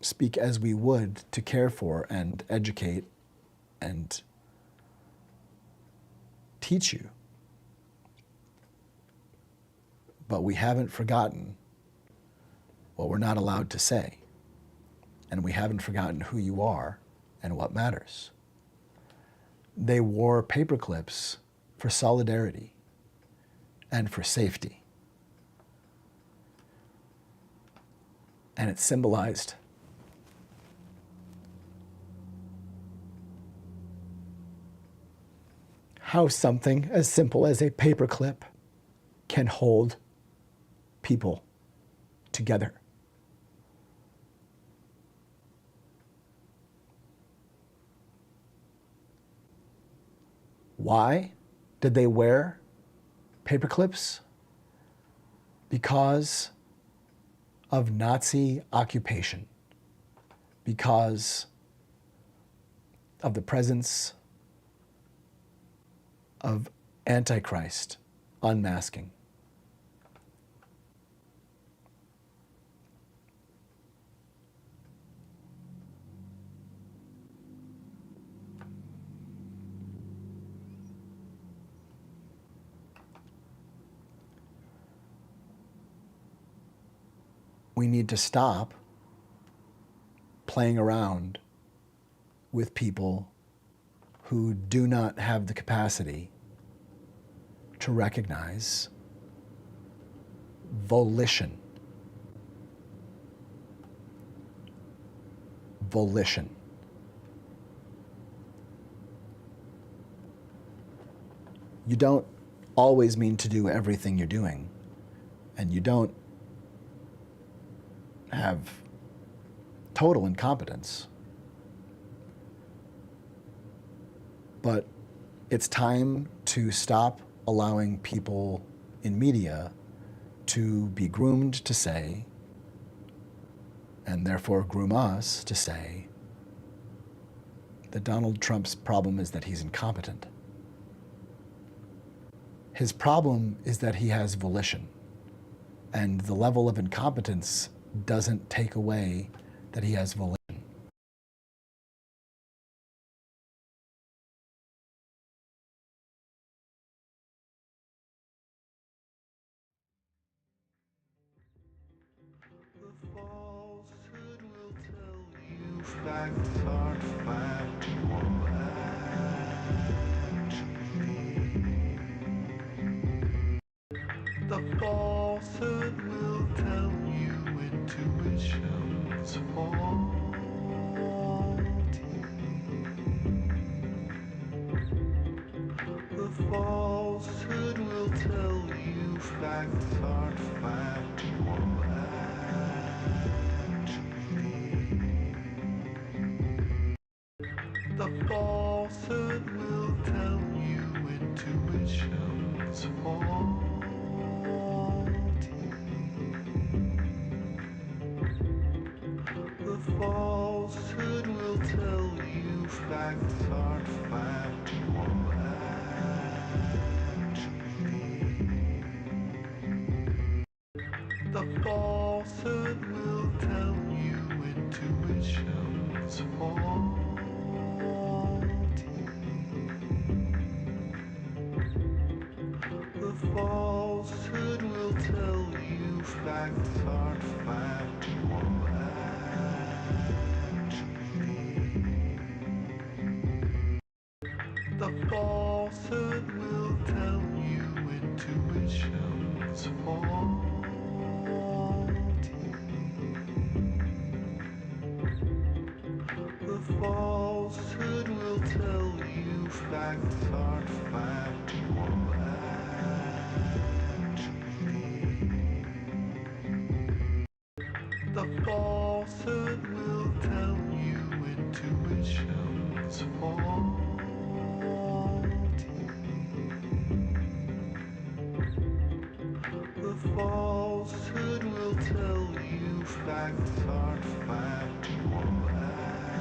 speak as we would to care for and educate and teach you. But we haven't forgotten what we're not allowed to say. And we haven't forgotten who you are and what matters. They wore paperclips for solidarity and for safety. And it symbolized how something as simple as a paperclip can hold people together. Why did they wear paperclips? Because of Nazi occupation, because of the presence of Antichrist unmasking. We need to stop playing around with people who do not have the capacity to recognize volition. Volition. You don't always mean to do everything you're doing, and you don't have total incompetence. But it's time to stop allowing people in media to be groomed to say, and therefore groom us to say, that Donald Trump's problem is that he's incompetent. His problem is that he has volition, and the level of incompetence doesn't take away that he has volition. The falsehood will tell you facts aren't factual, actually. The falsehood will tell you intuition's faulty. The falsehood will tell you facts aren't factual, The falsehood will tell you intuitions faulty. The falsehood will tell you facts aren't factual actually. The falsehood will tell you intuitions faulty. The falsehood will tell you facts aren't factual actually. The falsehood will tell you intuitions faulty. The falsehood will tell you facts aren't factual actually. The falsehood will tell you intuitions faulty. The falsehood will tell you facts aren't factual actually.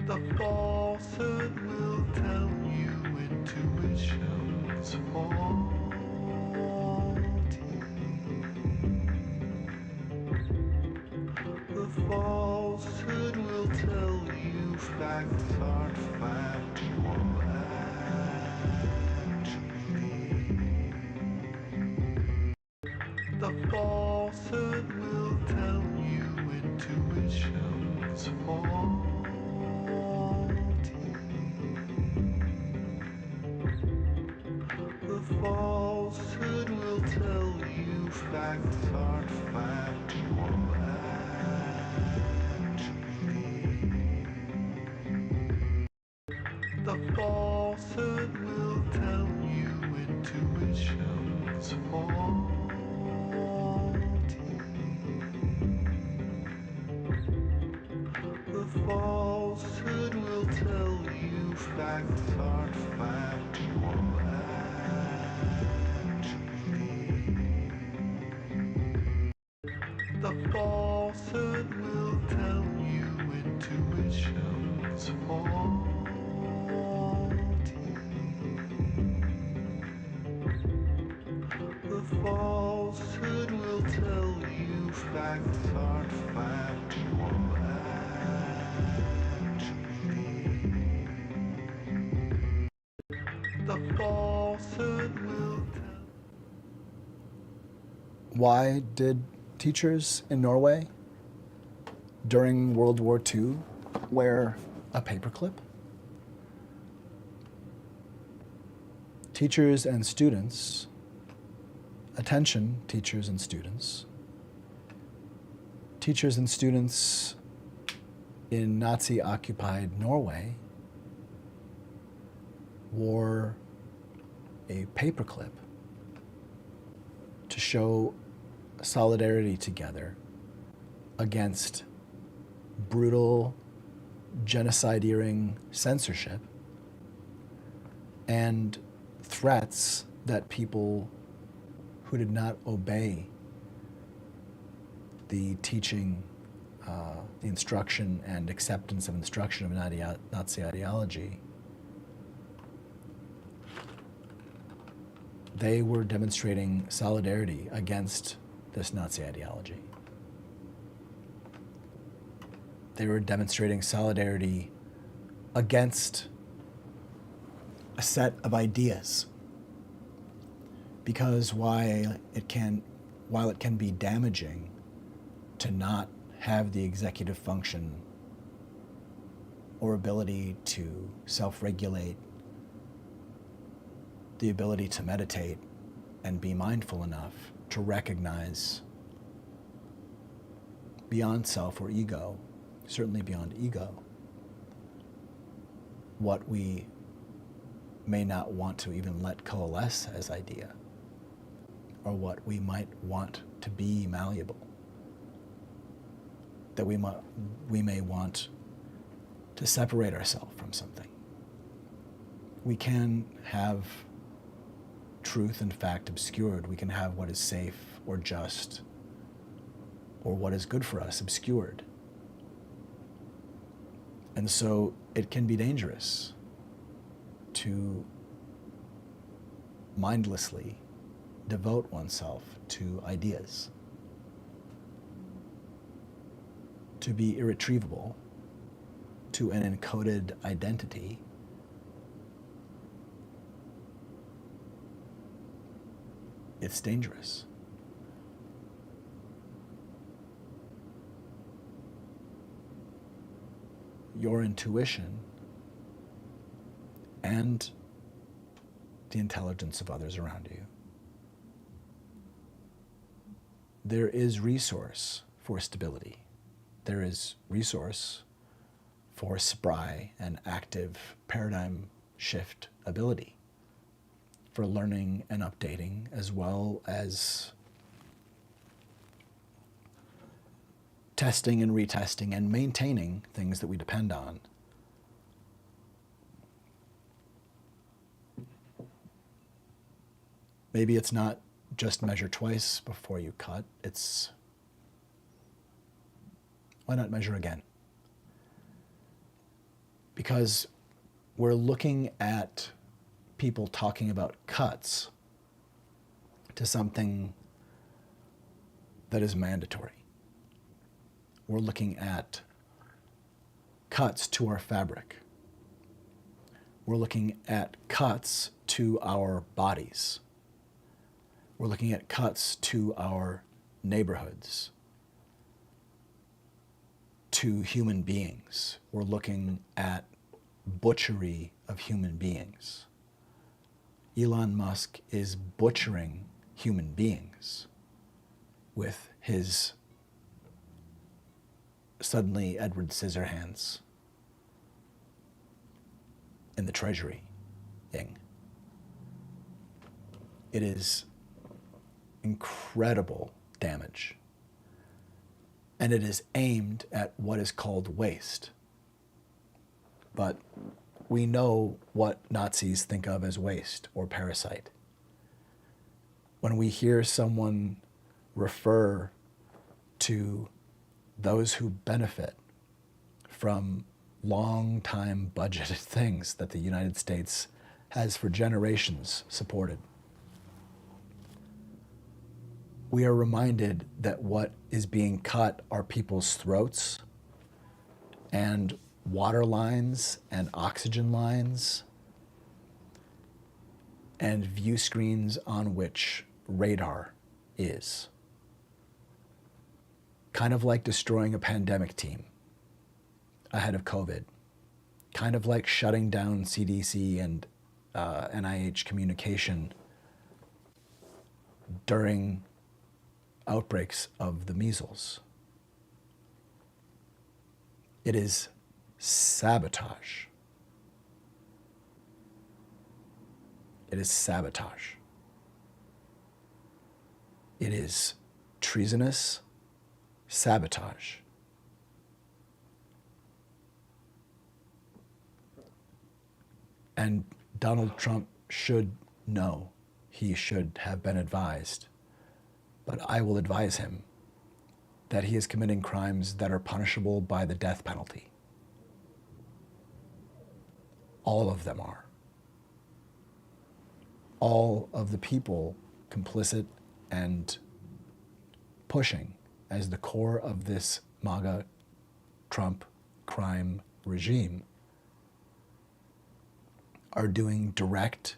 The falsehood will tell you intuitions faulty. The falsehood will tell you facts aren't factual actually. The falsehood will tell you intuitions faulty. The falsehood will tell you facts aren't factual actually. The falsehood will tell you intuitions faulty. The falsehood will tell you facts aren't factual actually. The falsehood will tell you intuitions faulty. The falsehood will tell you facts aren't factual actually. The falsehood will tell. Why did teachers in Norway during World War II wear a paperclip? Teachers and students, attention, teachers and students. Teachers and students in Nazi-occupied Norway wore a paperclip to show solidarity together against brutal, genocideering censorship and threats that people who did not obey the teaching, the instruction and acceptance of instruction of Nazi ideology, they were demonstrating solidarity against this Nazi ideology. They were demonstrating solidarity against a set of ideas. Because while it can be damaging to not have the executive function or ability to self-regulate, the ability to meditate and be mindful enough to recognize beyond self or ego, certainly beyond ego, what we may not want to even let coalesce as idea, or what we might want to be malleable. that we may want to separate ourselves from something. We can have truth and fact obscured. We can have what is safe or just or what is good for us obscured. And so it can be dangerous to mindlessly devote oneself to ideas, to be irretrievable to an encoded identity. It's dangerous. Your intuition and the intelligence of others around you. There is resource for stability. There is resource for spry and active paradigm shift ability, for learning and updating, as well as testing and retesting and maintaining things that we depend on. Maybe it's not just measure twice before you cut. It's why not measure again? Because we're looking at people talking about cuts to something that is mandatory. We're looking at cuts to our fabric. We're looking at cuts to our bodies. We're looking at cuts to our neighborhoods, to human beings. We're looking at butchery of human beings. Elon Musk is butchering human beings with his suddenly Edward Scissorhands in the Treasury thing. It is incredible damage. And it is aimed at what is called waste. But we know what Nazis think of as waste or parasite. When we hear someone refer to those who benefit from long-time budgeted things that the United States has for generations supported, we are reminded that what is being cut are people's throats and water lines and oxygen lines and view screens on which radar is. Kind of like destroying a pandemic team ahead of COVID. Kind of like shutting down CDC and NIH communication during outbreaks of the measles. It is sabotage. It is sabotage. It is treasonous sabotage. And Donald Trump should know. He should have been advised. But I will advise him that he is committing crimes that are punishable by the death penalty. All of them are. All of the people complicit and pushing as the core of this MAGA Trump crime regime are doing direct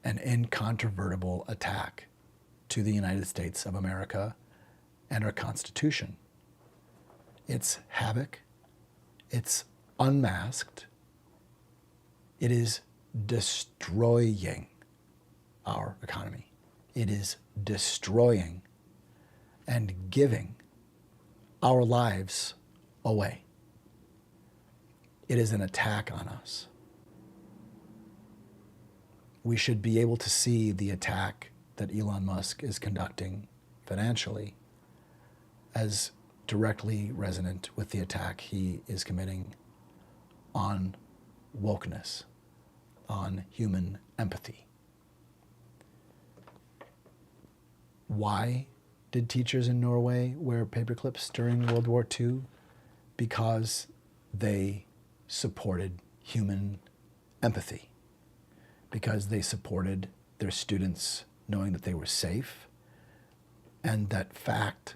and incontrovertible attack to the United States of America and our Constitution. It's havoc. It's unmasked. It is destroying our economy. It is destroying and giving our lives away. It is an attack on us. We should be able to see the attack that Elon Musk is conducting financially as directly resonant with the attack he is committing on wokeness, on human empathy. Why did teachers in Norway wear paperclips during World War II? Because they supported human empathy, because they supported their students knowing that they were safe, and that fact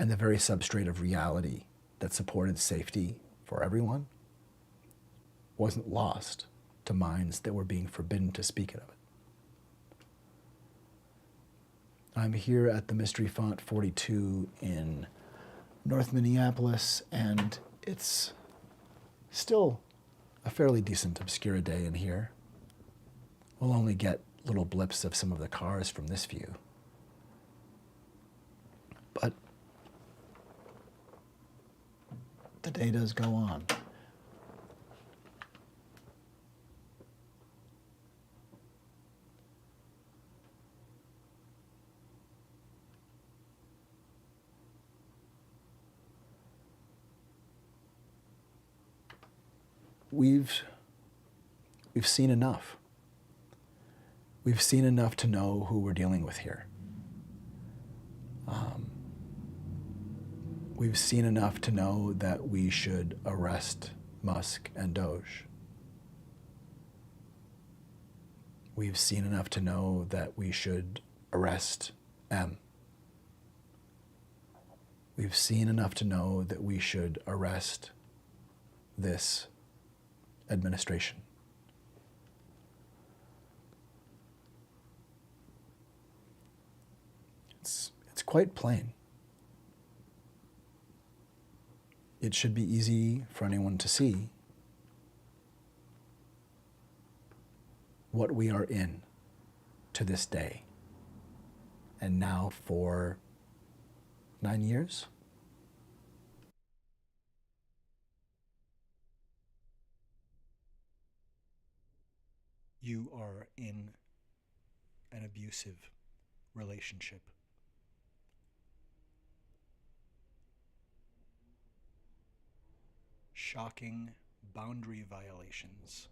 and the very substrate of reality that supported safety for everyone wasn't lost to minds that were being forbidden to speak of it. I'm here at the Mystery Font 42 in North Minneapolis, and it's still a fairly decent Obscura day in here. We'll only get little blips of some of the cars from this view. But the day does go on. We've seen enough. We've seen enough to know who we're dealing with here. We've seen enough to know that we should arrest Musk and Doge. We've seen enough to know that we should arrest M. We've seen enough to know that we should arrest this administration. It's quite plain. It should be easy for anyone to see what we are in to this day. And now for 9 years? You are in an abusive relationship. Shocking boundary violations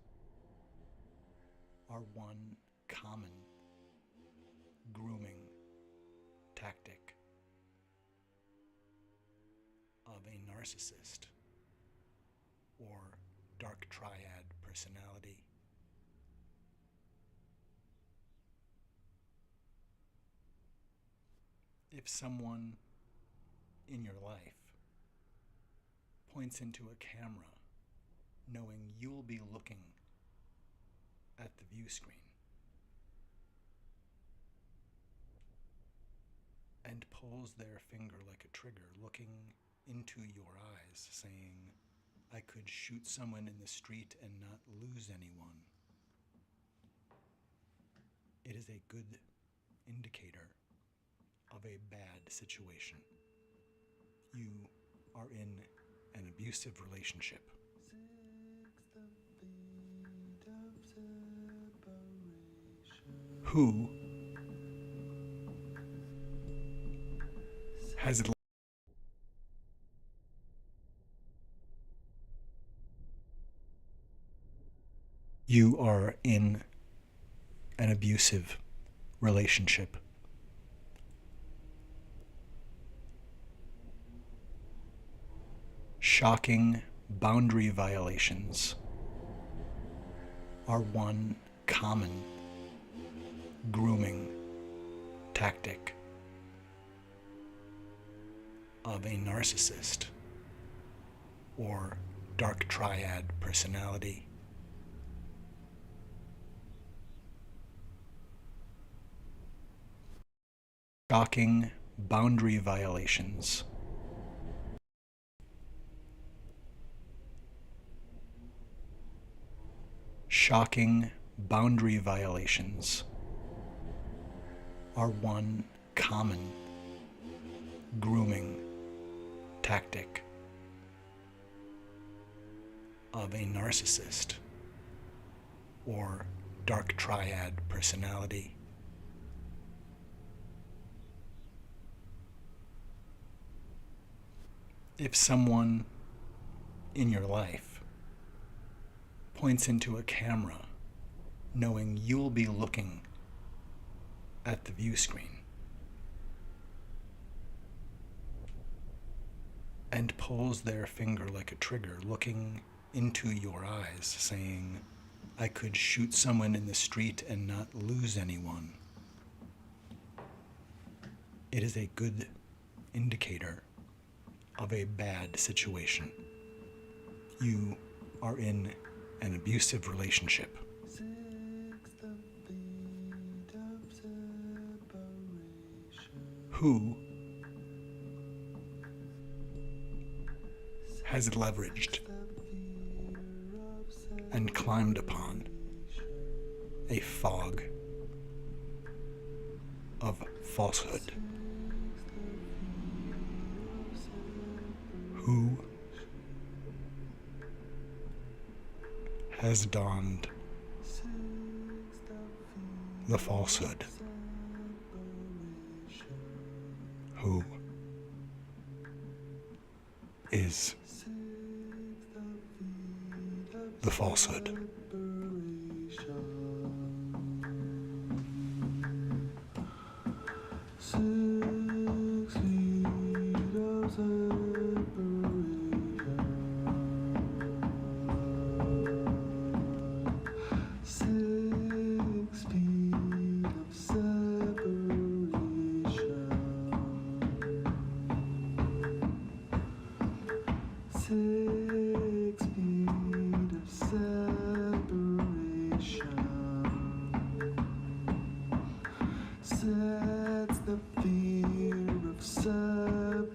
are one common grooming tactic of a narcissist or dark triad personality. If someone in your life points into a camera knowing you'll be looking at the view screen and pulls their finger like a trigger, looking into your eyes, saying, I could shoot someone in the street and not lose anyone, it is a good indicator of a bad situation. You are in an abusive relationship. Who has you are in an abusive relationship. Shocking boundary violations are one common grooming tactic of a narcissist or dark triad personality. Shocking boundary violations shocking boundary violations are one common grooming tactic of a narcissist or dark triad personality. If someone in your life points into a camera knowing you'll be looking at the view screen and pulls their finger like a trigger, looking into your eyes, saying, I could shoot someone in the street and not lose anyone, it is a good indicator of a bad situation. You are in an abusive relationship. Who has leveraged and climbed upon a fog of falsehood? Who has donned the falsehood? Who is the falsehood? Sets the fear of separation.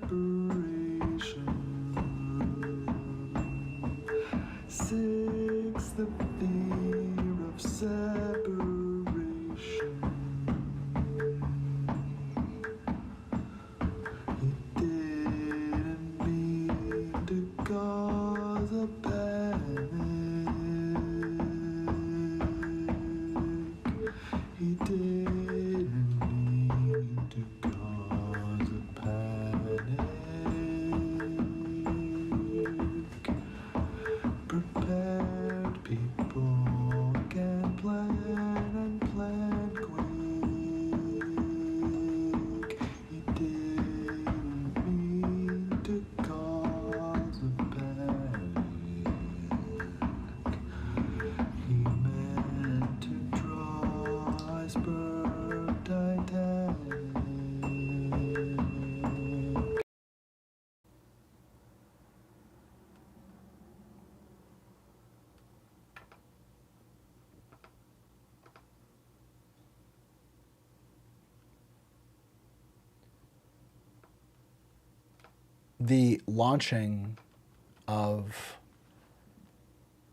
6, the fear of separation. He didn't mean to cause a panic. He didn't mean to cause a panic. Prepared people can plan and plan quick. He didn't mean to cause a panic. He meant to draw iceberg Titanic. The launching of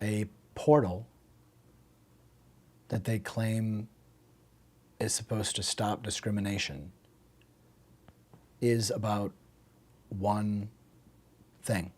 a portal that they claim is supposed to stop discrimination is about one thing.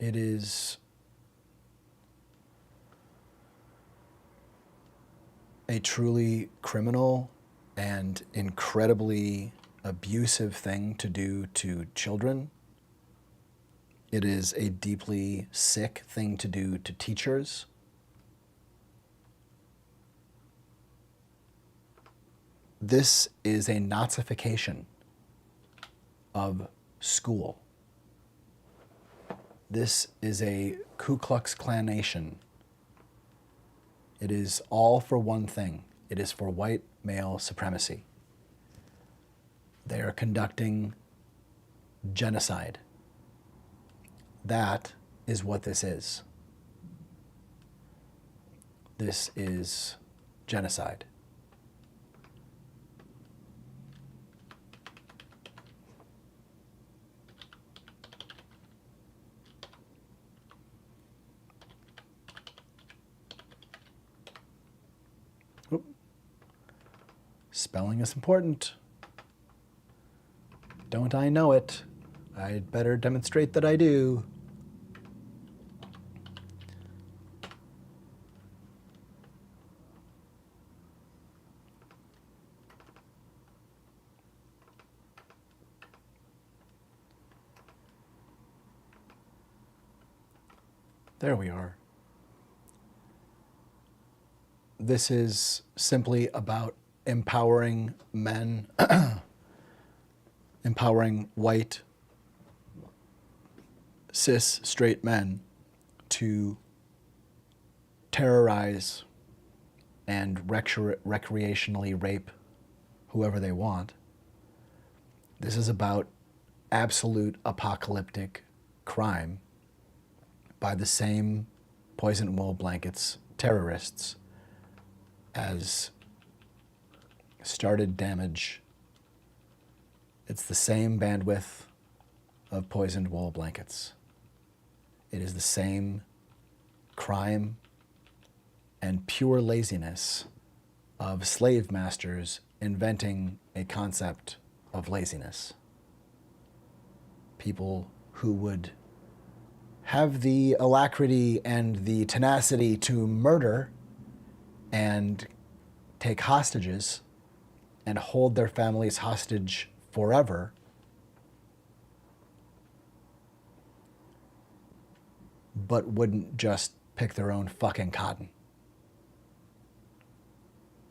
It is a truly criminal and incredibly abusive thing to do to children. It is a deeply sick thing to do to teachers. This is a Nazification of school. This is a Ku Klux Klanation. It is all for one thing. It is for white male supremacy. They are conducting genocide. That is what this is. This is genocide. Spelling is important. Don't I know it? I'd better demonstrate that I do. There we are. This is simply about empowering men, empowering white, cis, straight men to terrorize and recreationally rape whoever they want. This is about absolute apocalyptic crime by the same poison wool blankets terrorists as started damage. It's the same bandwidth of poisoned wool blankets. It is the same crime and pure laziness of slave masters inventing a concept of laziness. People who would have the alacrity and the tenacity to murder and take hostages and hold their families hostage forever, but wouldn't just pick their own fucking cotton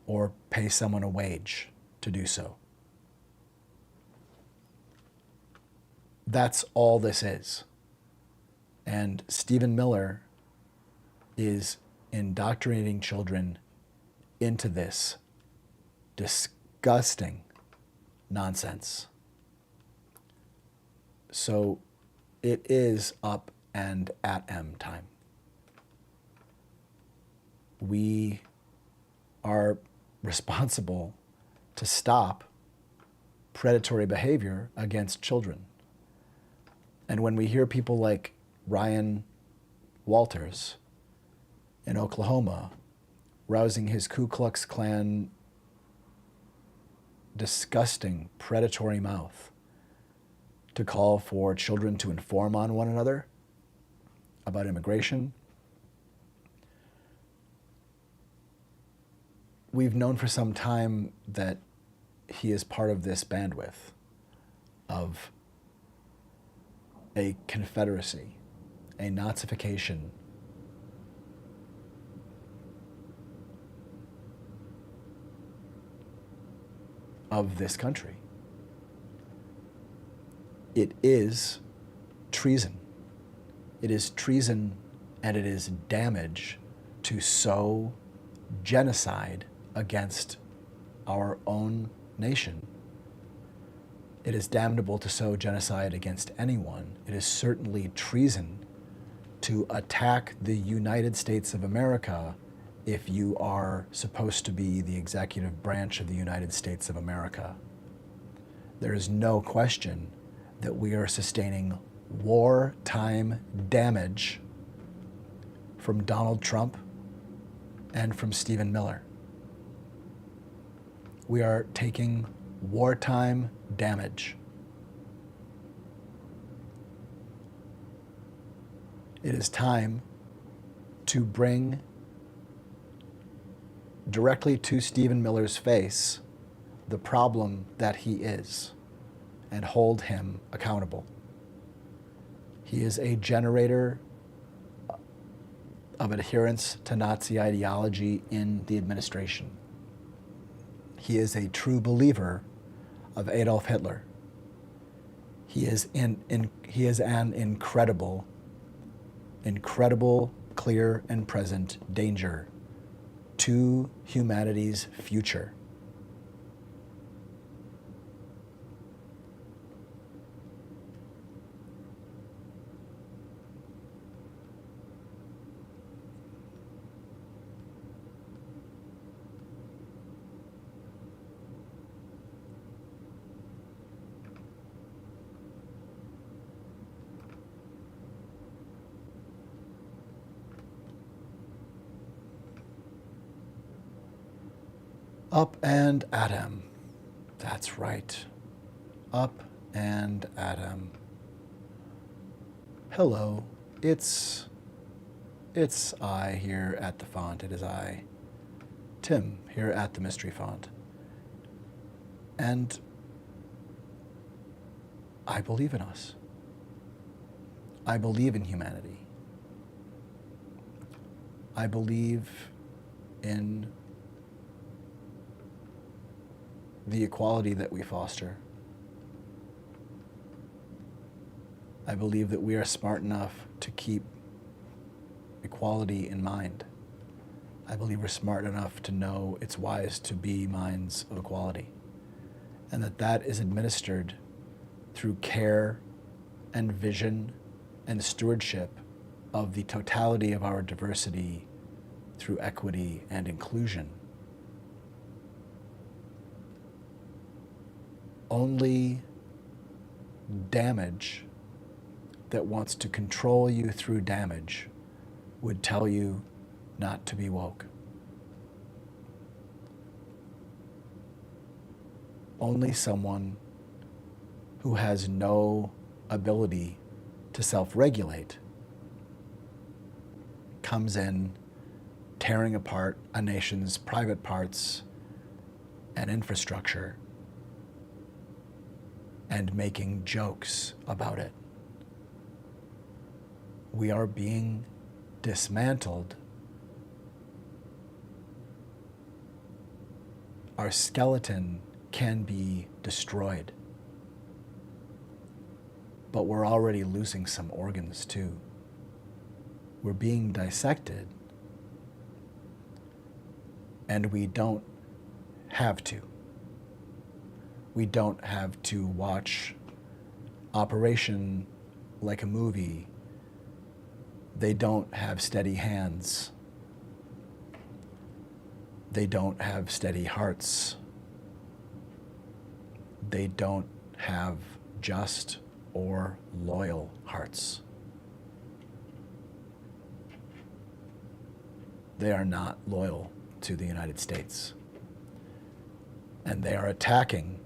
or pay someone a wage to do so. That's all this is. And Stephen Miller is indoctrinating children into this disgusting nonsense. So it is up and at M time. We are responsible to stop predatory behavior against children. And when we hear people like Ryan Walters in Oklahoma rousing his Ku Klux Klan disgusting predatory mouth to call for children to inform on one another about immigration, we've known for some time that he is part of this bandwidth of a confederacy, a Nazification of this country. It is treason. It is treason and it is damage to sow genocide against our own nation. It is damnable to sow genocide against anyone. It is certainly treason to attack the United States of America if you are supposed to be the executive branch of the United States of America. There is no question that we are sustaining wartime damage from Donald Trump and from Stephen Miller. We are taking wartime damage. It is time to bring directly to Stephen Miller's face the problem that he is and hold him accountable. He is a generator of adherence to Nazi ideology in the administration. He is a true believer of Adolf Hitler. He is an incredible, clear and present danger to humanity's future. Up and at him. That's right. Up and at him. Hello. It's I here at the font. It is I, Tim, here at the Mystery Font. And I believe in us. I believe in humanity. I believe in the equality that we foster. I believe that we are smart enough to keep equality in mind. I believe we're smart enough to know it's wise to be minds of equality, and that is administered through care and vision and stewardship of the totality of our diversity through equity and inclusion. Only damage that wants to control you through damage would tell you not to be woke. Only someone who has no ability to self-regulate comes in tearing apart a nation's private parts and infrastructure and making jokes about it. We are being dismantled. Our skeleton can be destroyed, but we're already losing some organs too. We're being dissected, and we don't have to. We don't have to watch Operation like a movie. They don't have steady hands. They don't have steady hearts. They don't have just or loyal hearts. They are not loyal to the United States. And they are attacking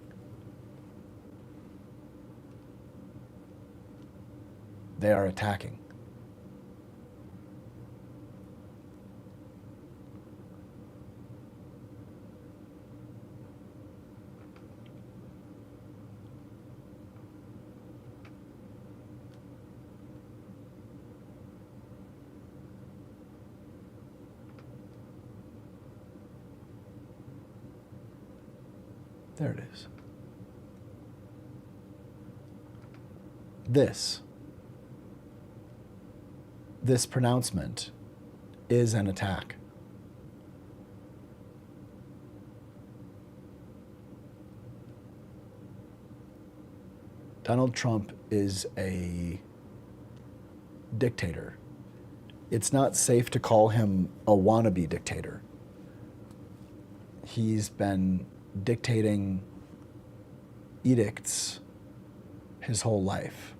There it is. This pronouncement is an attack. Donald Trump is a dictator. It's not safe to call him a wannabe dictator. He's been dictating edicts his whole life,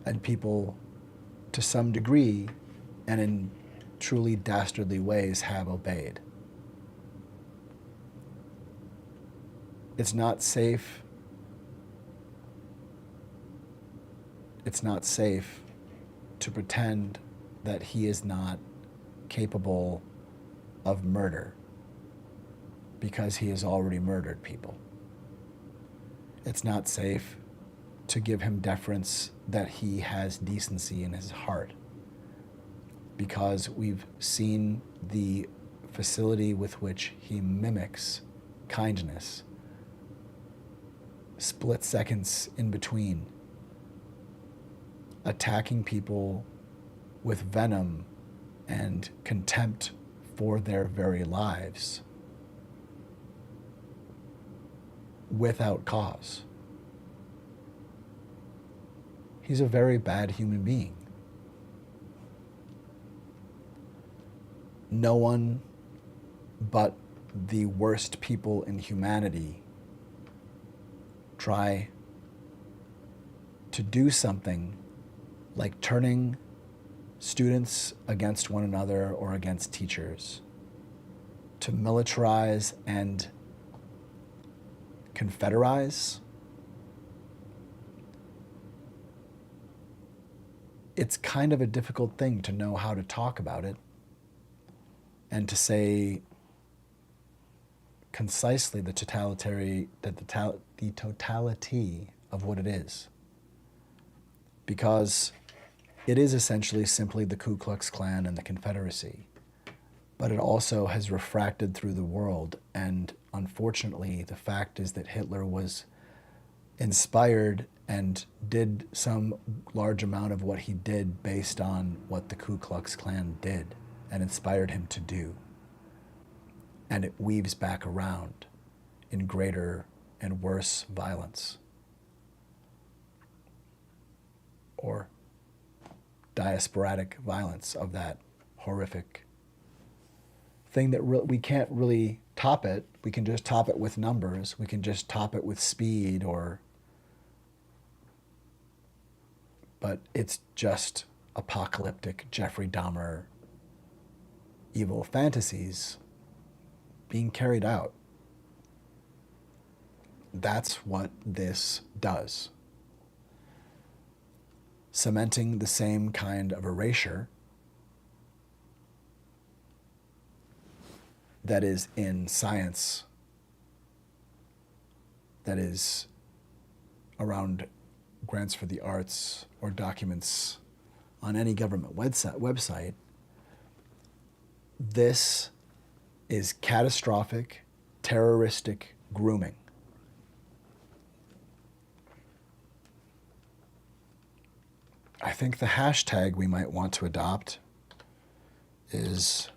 and people, to some degree, and in truly dastardly ways, have obeyed. It's not safe to pretend that he is not capable of murder because he has already murdered people. It's not safe to give him deference that he has decency in his heart, because we've seen the facility with which he mimics kindness, split seconds in between, attacking people with venom and contempt for their very lives without cause. He's a very bad human being. No one but the worst people in humanity try to do something like turning students against one another or against teachers, to militarize and confederize, it's kind of a difficult thing to know how to talk about it and to say concisely the totality of what it is. Because it is essentially simply the Ku Klux Klan and the Confederacy. But it also has refracted through the world. And unfortunately, the fact is that Hitler was inspired and did some large amount of what he did based on what the Ku Klux Klan did and inspired him to do. And it weaves back around in greater and worse violence, or diasporatic violence of that horrific thing that we can't really top it. We can just top it with numbers. We can just top it with speed, but it's just apocalyptic Jeffrey Dahmer evil fantasies being carried out. That's what this does. Cementing the same kind of erasure that is in science, that is around grants for the arts or documents on any government website. This is catastrophic, terroristic grooming. I think the hashtag we might want to adopt is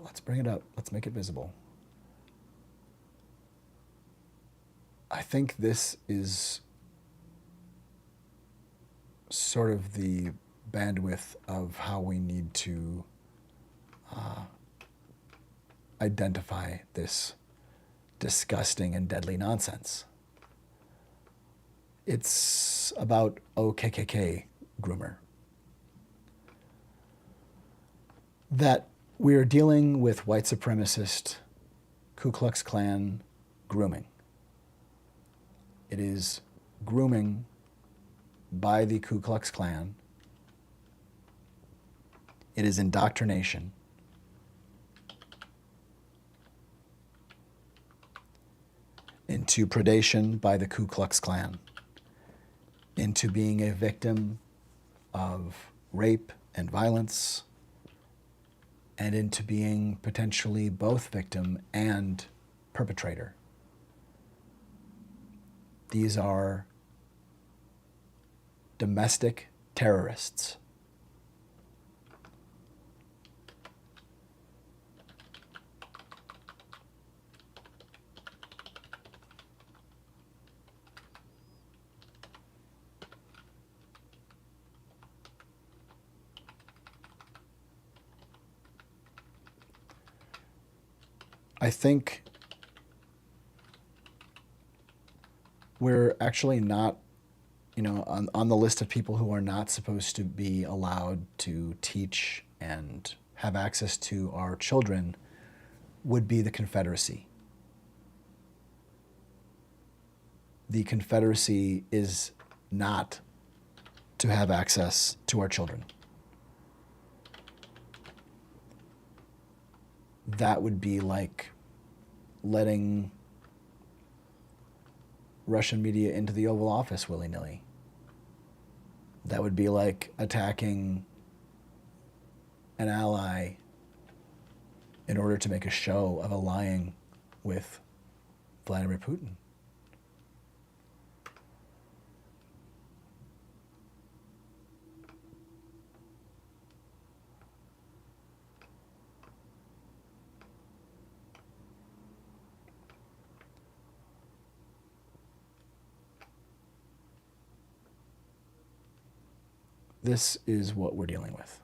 let's bring it up. Let's make it visible. I think this is sort of the bandwidth of how we need to identify this disgusting and deadly nonsense. It's about OKKK groomer. That we are dealing with white supremacist Ku Klux Klan grooming. It is grooming by the Ku Klux Klan. It is indoctrination. Into predation by the Ku Klux Klan. Into being a victim of rape and violence, and into being potentially both victim and perpetrator. These are domestic terrorists. I think we're actually not, on the list of people who are not supposed to be allowed to teach and have access to our children would be the Confederacy. The Confederacy is not to have access to our children. That would be like letting Russian media into the Oval Office willy-nilly. That would be like attacking an ally in order to make a show of allying with Vladimir Putin. This is what we're dealing with.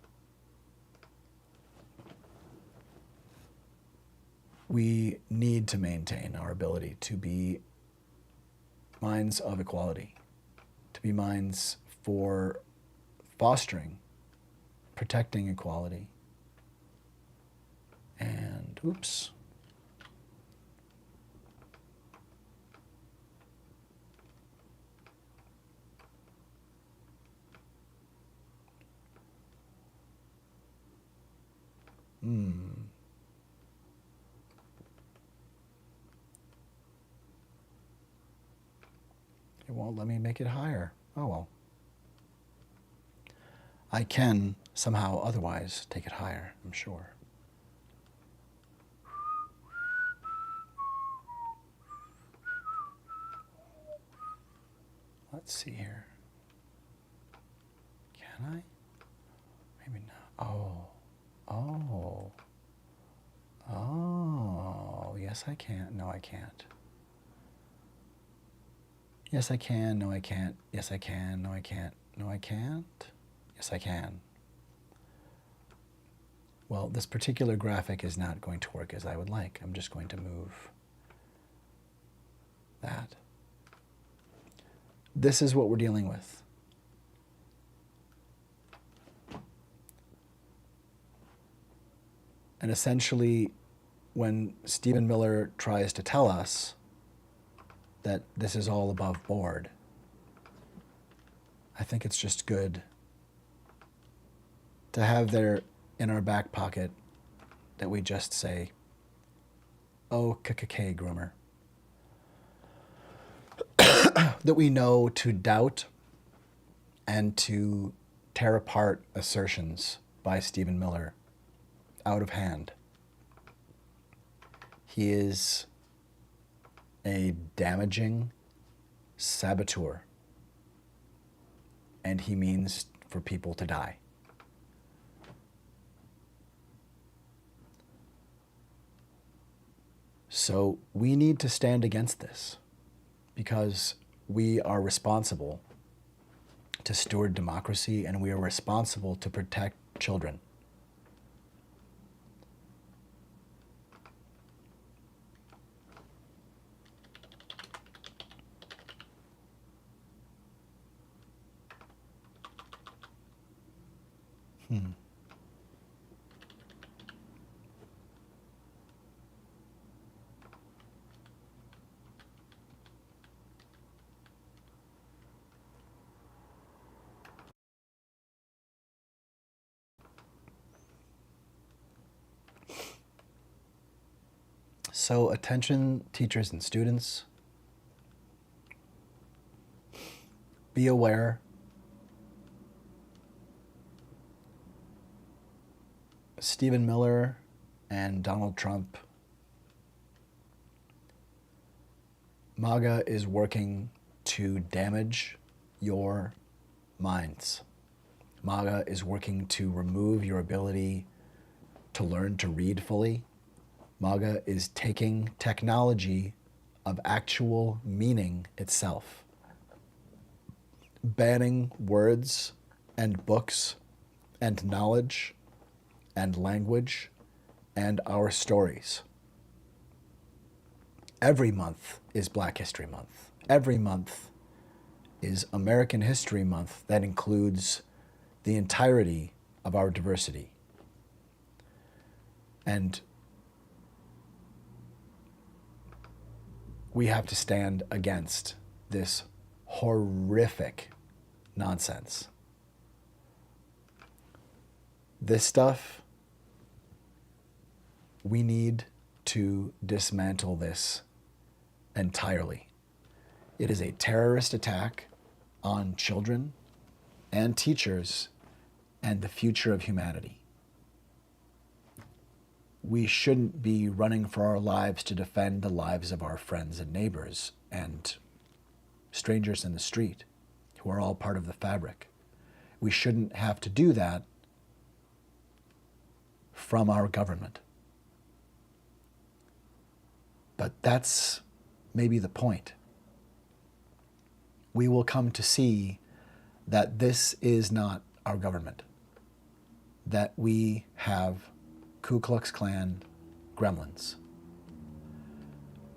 We need to maintain our ability to be minds of equality, to be minds for fostering, protecting equality. And oops. It won't let me make it higher. Oh well. I can somehow otherwise take it higher, I'm sure. Let's see here. Can I? Maybe not. Oh. Yes, I can. No, I can't. Yes, I can. No, I can't. Yes, I can. No, I can't. No, I can't. Yes, I can. Well, this particular graphic is not going to work as I would like. I'm just going to move that. This is what we're dealing with. And essentially, when Stephen Miller tries to tell us that this is all above board, I think it's just good to have there in our back pocket that we just say, oh, KKK groomer. That we know to doubt and to tear apart assertions by Stephen Miller out of hand. He is a damaging saboteur, and he means for people to die. So we need to stand against this because we are responsible to steward democracy and we are responsible to protect children. So attention, teachers and students, be aware. Stephen Miller and Donald Trump, MAGA is working to damage your minds. MAGA is working to remove your ability to learn to read fully. MAGA is taking technology of actual meaning itself, banning words and books and knowledge and language and our stories. Every month is Black History Month. Every month is American History Month that includes the entirety of our diversity. And we have to stand against this horrific nonsense. This stuff, we need to dismantle this entirely. It is a terrorist attack on children and teachers and the future of humanity. We shouldn't be running for our lives to defend the lives of our friends and neighbors and strangers in the street who are all part of the fabric. We shouldn't have to do that from our government. But that's maybe the point. We will come to see that this is not our government, that we have Ku Klux Klan gremlins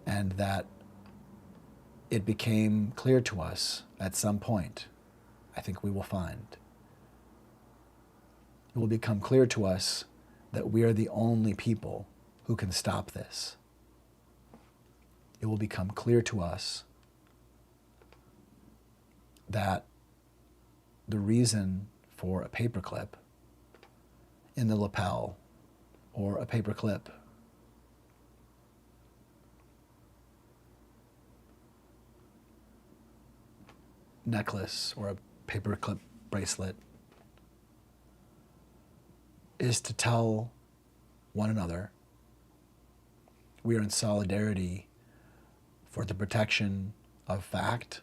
and that it became clear to us at some point, I think we will find, it will become clear to us that we are the only people who can stop this. It will become clear to us that the reason for a paperclip in the lapel or a paperclip necklace or a paperclip bracelet is to tell one another we are in solidarity for the protection of fact,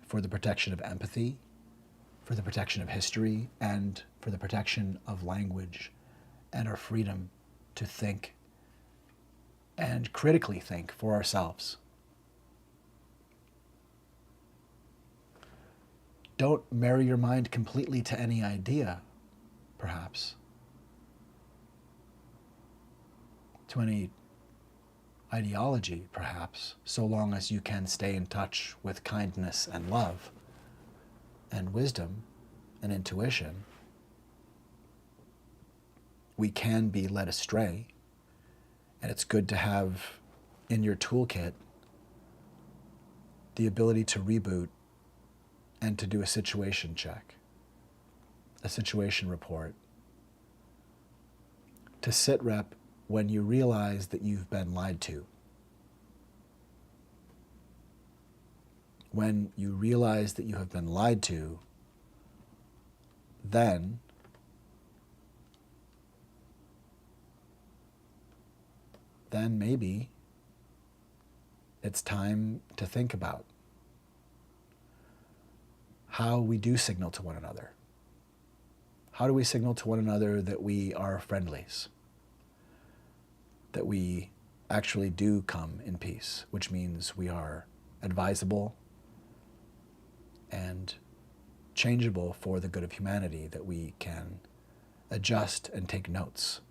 for the protection of empathy, for the protection of history, and for the protection of language and our freedom to think and critically think for ourselves. Don't marry your mind completely to any idea, perhaps, to any ideology, perhaps, so long as you can stay in touch with kindness and love and wisdom and intuition. We can be led astray, and it's good to have in your toolkit the ability to reboot and to do a situation check, a situation report, to sit rep when you realize that you've been lied to. When you realize that you have been lied to, then maybe it's time to think about how we do signal to one another. How do we signal to one another that we are friendlies? That we actually do come in peace, which means we are advisable and changeable for the good of humanity, that we can adjust and take notes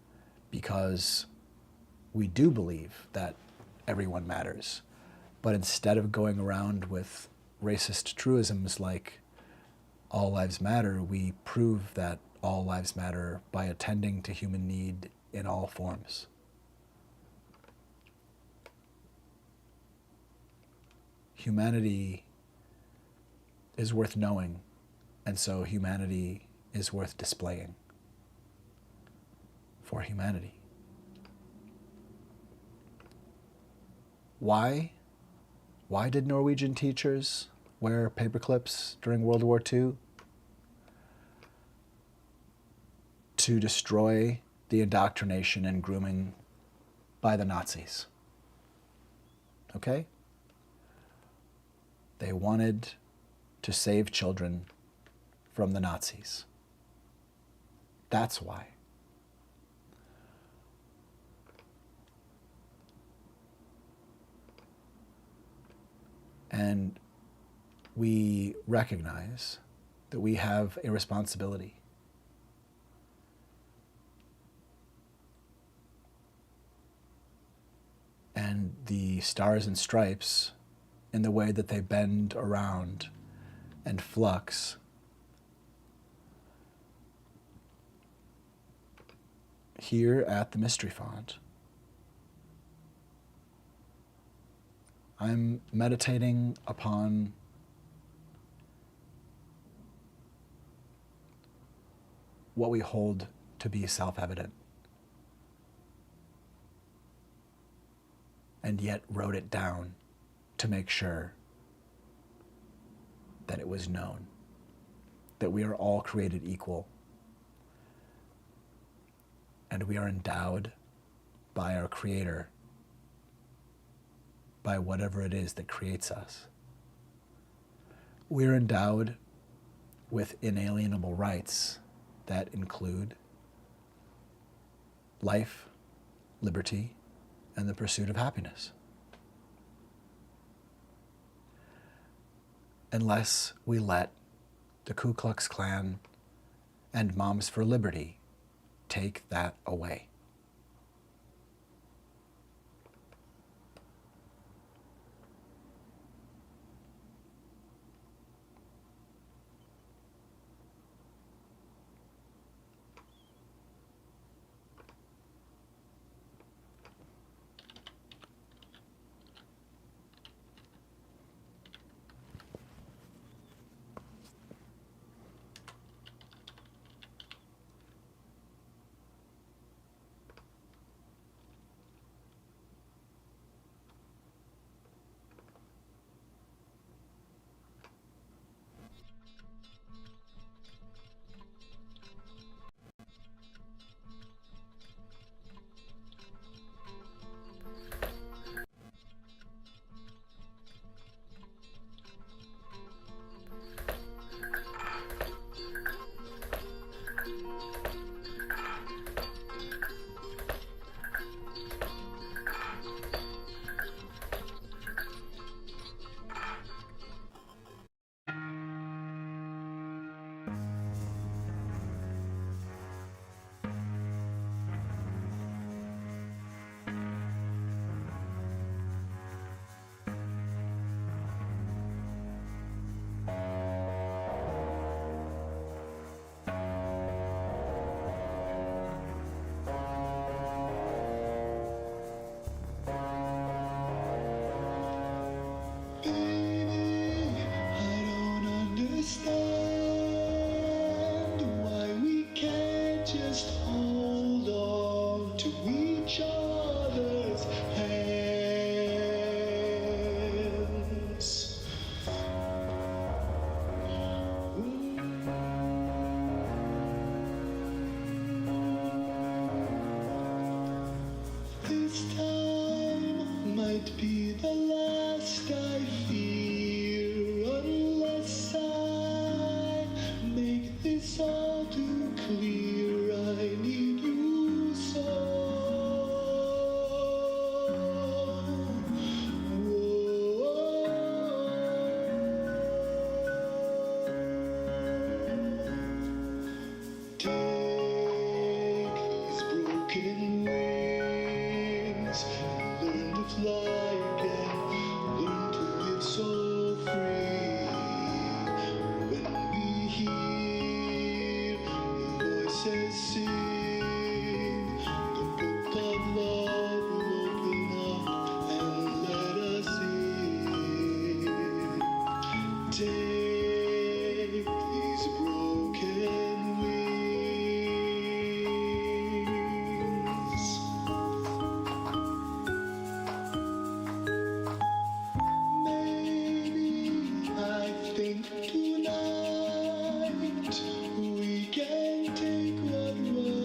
because we do believe that everyone matters. But instead of going around with racist truisms like all lives matter, we prove that all lives matter by attending to human need in all forms. Humanity is worth knowing, and so humanity is worth displaying for humanity. Why? Why did Norwegian teachers wear paperclips during World War II? To destroy the indoctrination and grooming by the Nazis. Okay? They wanted to save children from the Nazis. That's why. And we recognize that we have a responsibility. And the stars and stripes, in the way that they bend around and flux, here at the Mystery Font, I'm meditating upon what we hold to be self-evident, and yet wrote it down to make sure that it was known, that we are all created equal, and we are endowed by our Creator, by whatever it is that creates us. We're endowed with inalienable rights that include life, liberty, and the pursuit of happiness. Unless we let the Ku Klux Klan and Moms for Liberty take that away. just hold on to each other's hands. This time might be the last I fear, unless I make this all too clear. I need you so. Take these broken wings and learn to fly again. Learn to live so free. When we hear the voices sing, the book of love will open up and let us in. Take these broken wings. Maybe I think tonight we can take what was.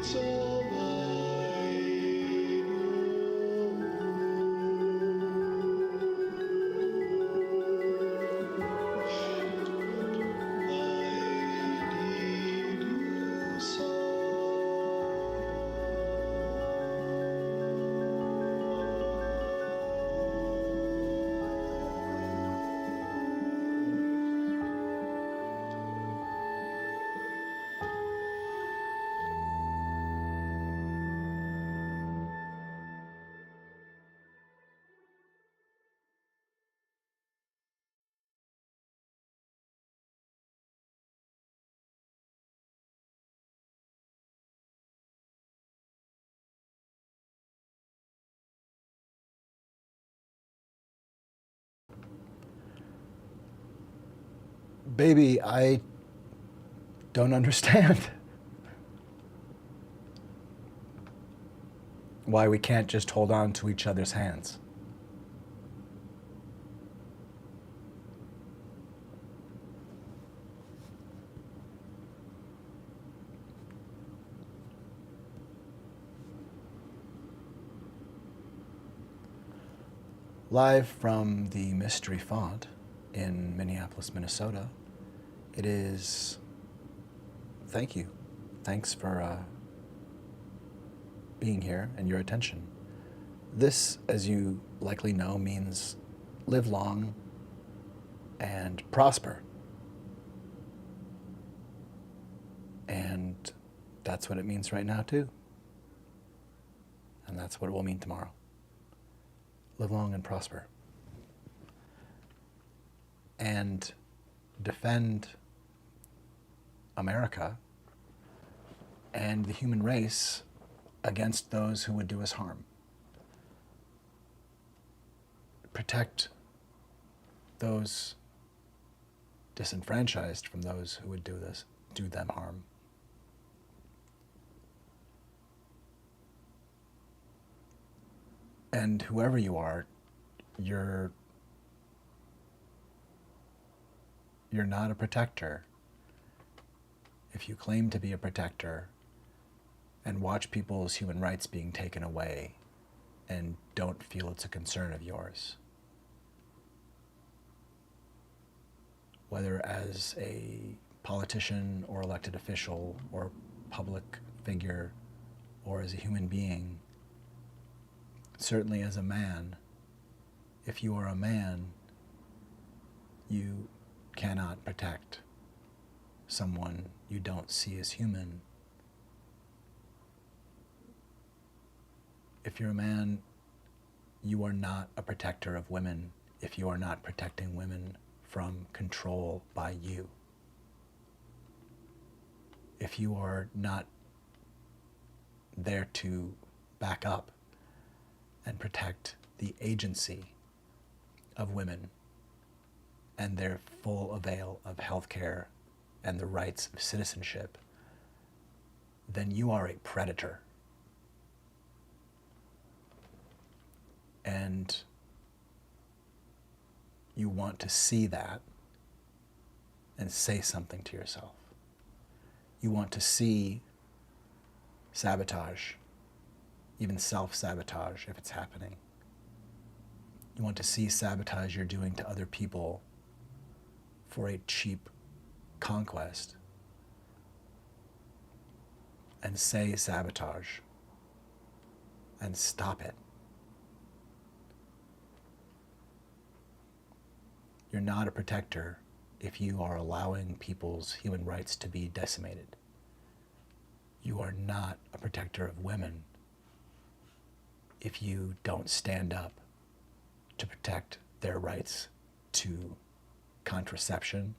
it's all I know. I need you Baby, I don't understand why we can't just hold on to each other's hands. Live from the Mystery Font in Minneapolis, Minnesota, it is. Thank you. Thanks for being here and your attention. This, as you likely know, means live long and prosper. And that's what it means right now, too. And that's what it will mean tomorrow. Live long and prosper. And defend America and the human race against those who would do us harm. Protect those disenfranchised from those who would do them harm. And whoever you are, you're not a protector if you claim to be a protector and watch people's human rights being taken away and don't feel it's a concern of yours. Whether as a politician or elected official or public figure or as a human being, certainly as a man, if you are a man, you cannot protect someone you don't see as human. If you're a man, you are not a protector of women if you are not protecting women from control by you. If you are not there to back up and protect the agency of women and their full avail of healthcare and the rights of citizenship, then you are a predator. And you want to see that and say something to yourself. You want to see sabotage, even self-sabotage if it's happening. You want to see sabotage you're doing to other people for a cheap conquest, and say sabotage and stop it. You're not a protector if you are allowing people's human rights to be decimated. You are not a protector of women if you don't stand up to protect their rights to contraception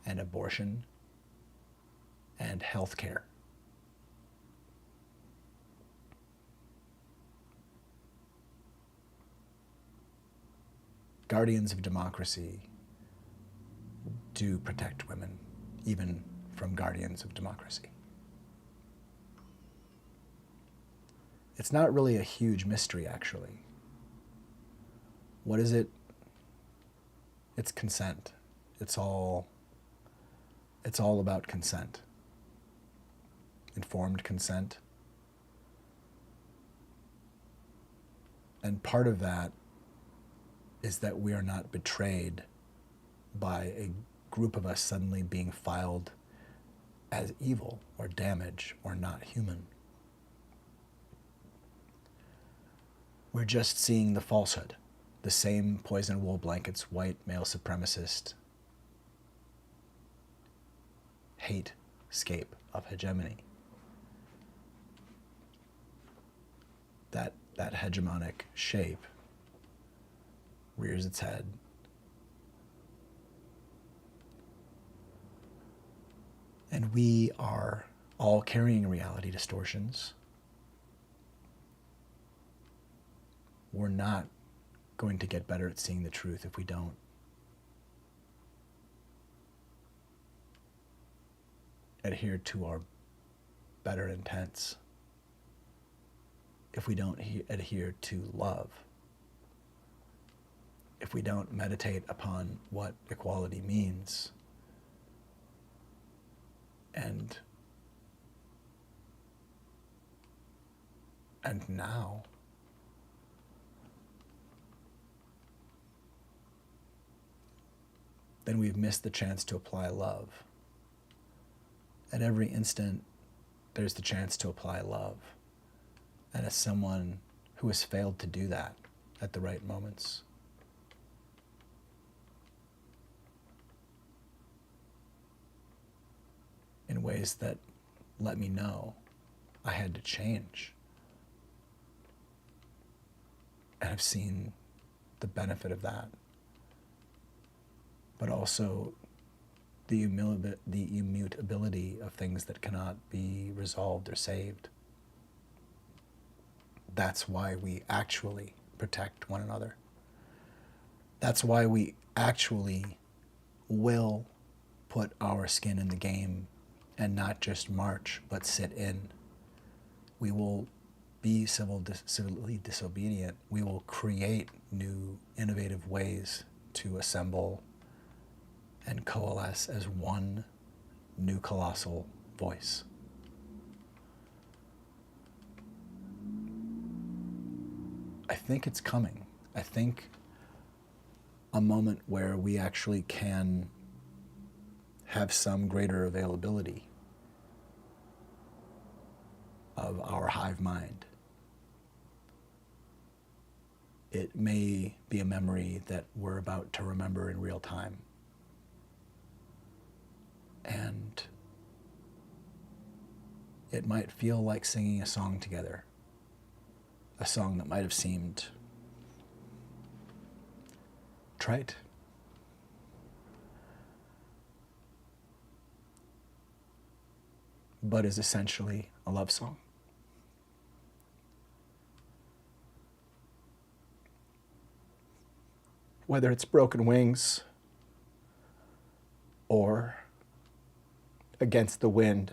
and abortion and health care. Guardians of democracy do protect women, even from guardians of democracy. It's not really a huge mystery, actually. What is it? It's consent. It's all It's all about consent, informed consent. And part of that is that we are not betrayed by a group of us suddenly being filed as evil or damaged or not human. We're just seeing the falsehood, the same poison wool blankets, white male supremacist hate scape of hegemony. That hegemonic shape rears its head. And we are all carrying reality distortions. We're not going to get better at seeing the truth if we don't adhere to our better intents, if we don't adhere to love, if we don't meditate upon what equality means, and now then we've missed the chance to apply love. At every instant, there's the chance to apply love. And as someone who has failed to do that at the right moments, in ways that let me know I had to change, and I've seen the benefit of that, but also the immutability of things that cannot be resolved or saved. That's why we actually protect one another. That's why we actually will put our skin in the game and not just march, but sit in. We will be civilly disobedient. We will create new, innovative ways to assemble and coalesce as one new colossal voice. I think it's coming. I think a moment where we actually can have some greater availability of our hive mind. It may be a memory that we're about to remember in real time. And it might feel like singing a song together, a song that might have seemed trite, but is essentially a love song. Whether it's Broken Wings or Against the Wind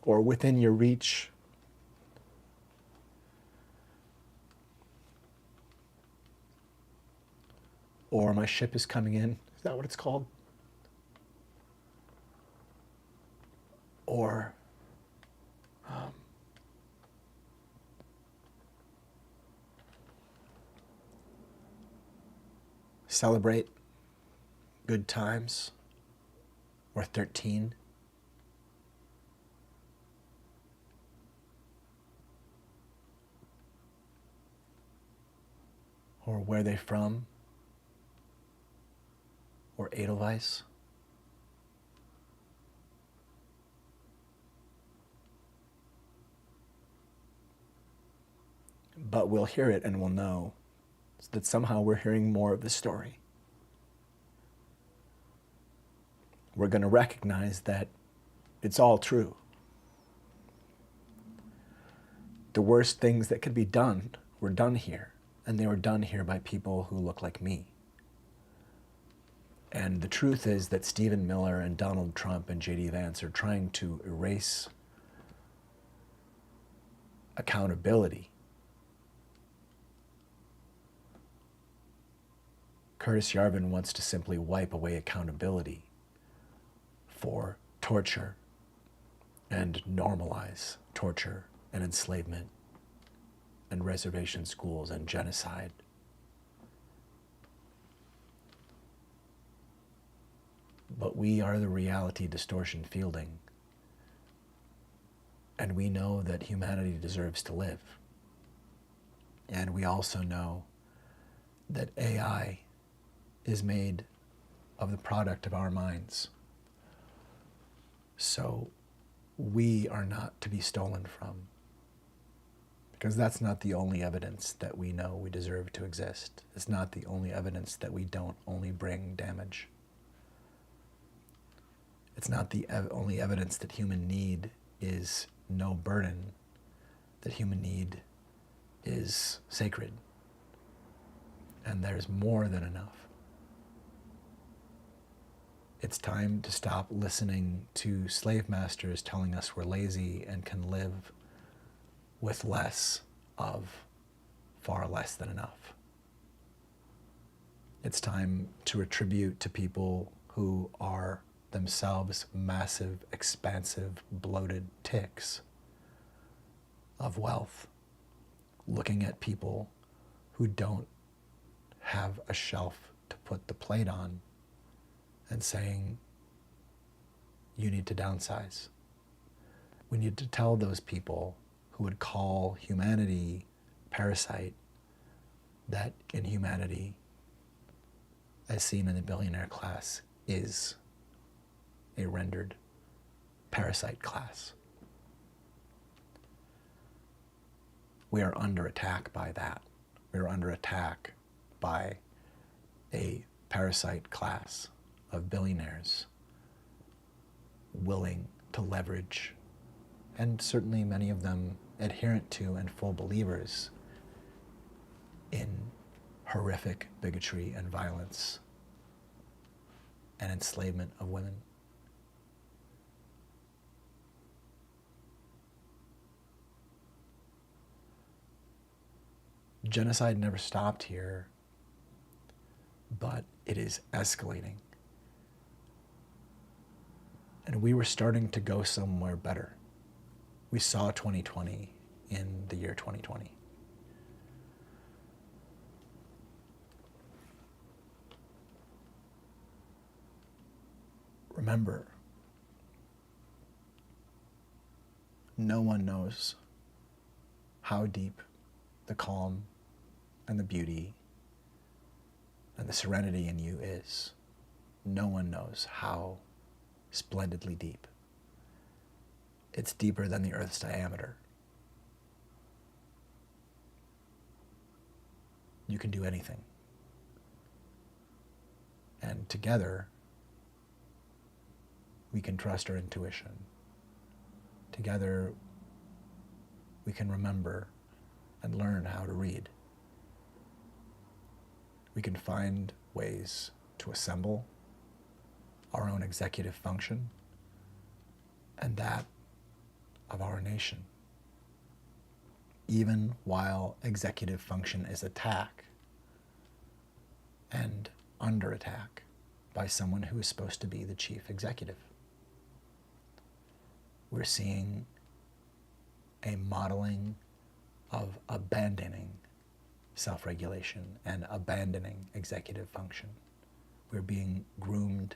or Within Your Reach, or My Ship Is Coming In, is that what it's called? Or Celebrate Good Times, or 13. Or Where They From, or Edelweiss. But we'll hear it and we'll know that somehow we're hearing more of the story. We're going to recognize that it's all true. The worst things that could be done were done here, and they were done here by people who look like me. And the truth is that Stephen Miller and Donald Trump and J.D. Vance are trying to erase accountability, Curtis Yarvin wants to simply wipe away accountability for torture and normalize torture and enslavement and reservation schools and genocide. But we are the reality distortion fielding, and we know that humanity deserves to live. And we also know that AI is made of the product of our minds. So we are not to be stolen from, because that's not the only evidence that we know we deserve to exist. It's not the only evidence that we don't only bring damage. It's not the only evidence that human need is no burden, that human need is sacred, and there's more than enough. It's time to stop listening to slave masters telling us we're lazy and can live with less of far less than enough. It's time to attribute to people who are themselves massive, expansive, bloated ticks of wealth, looking at people who don't have a shelf to put the plate on and saying, you need to downsize. We need to tell those people who would call humanity parasite that inhumanity, as seen in the billionaire class, is a rendered parasite class. We are under attack by that. We are under attack by a parasite class of billionaires willing to leverage, and certainly many of them adherent to and full believers in horrific bigotry and violence and enslavement of women. Genocide never stopped here, but it is escalating. And we were starting to go somewhere better. We saw 2020 in the year 2020. Remember, no one knows how deep the calm and the beauty and the serenity in you is. No one knows how splendidly deep. It's deeper than the Earth's diameter. You can do anything. And together, we can trust our intuition. Together, we can remember and learn how to read. We can find ways to assemble our own executive function and that of our nation, even while executive function is attack and under attack by someone who is supposed to be the chief executive. We're seeing a modeling of abandoning self-regulation and abandoning executive function. We're being groomed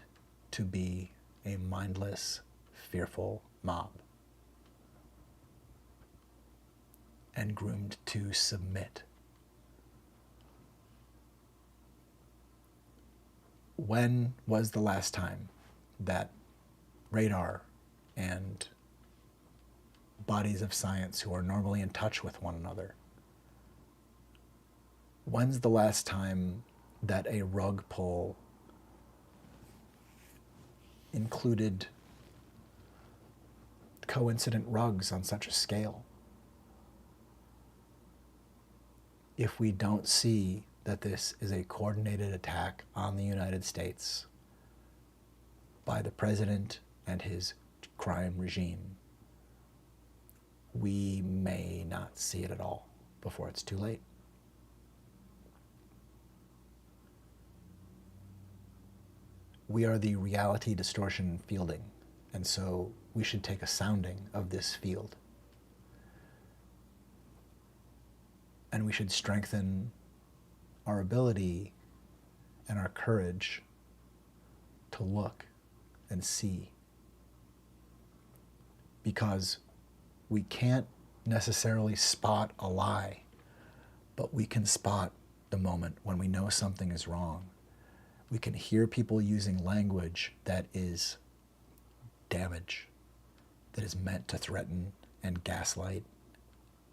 to be a mindless, fearful mob, and groomed to submit. When was the last time that radar and bodies of science who are normally in touch with one another, when's the last time that a rug pull included coincident rugs on such a scale? If we don't see that this is a coordinated attack on the United States by the president and his crime regime, we may not see it at all before it's too late. we are the reality distortion fielding, and so we should take a sounding of this field. And we should strengthen our ability and our courage to look and see. Because we can't necessarily spot a lie, but we can spot the moment when we know something is wrong. We can hear people using language that is damage, that is meant to threaten and gaslight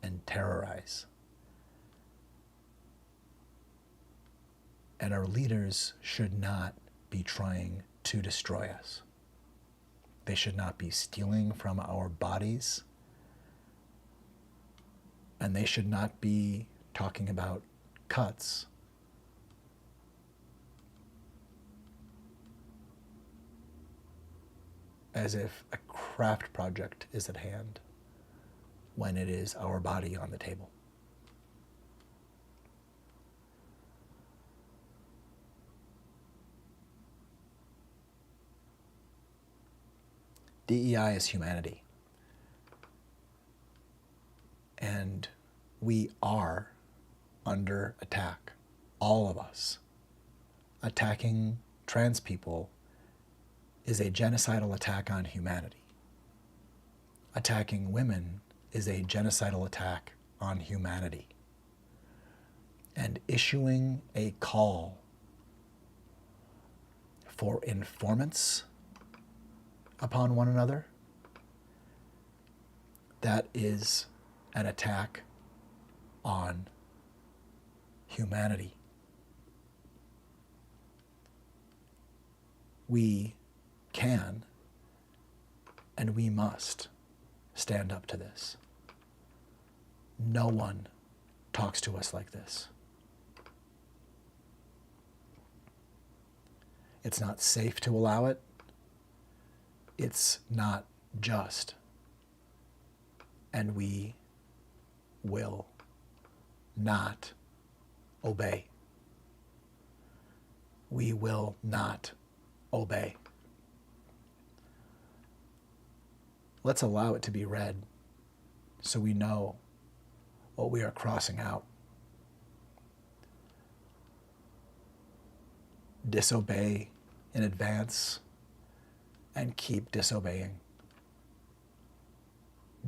and terrorize. And our leaders should not be trying to destroy us. They should not be stealing from our bodies. And they should not be talking about cuts. As if a craft project is at hand when it is our body on the table. DEI is humanity. And we are under attack, all of us. Attacking trans people is a genocidal attack on humanity. Attacking women is a genocidal attack on humanity. And issuing a call for informants upon one another, that is an attack on humanity. We can and we must stand up to this. No one talks to us like this. It's not safe to allow it. It's not just. And we will not obey. We will not obey. Let's allow it to be read so we know what we are crossing out. Disobey in advance and keep disobeying.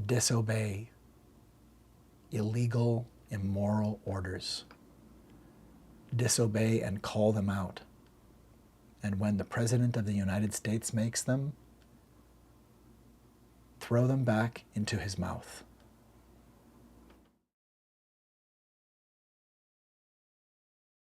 Disobey illegal, immoral orders. Disobey and call them out. And when the President of the United States makes them, throw them back into his mouth.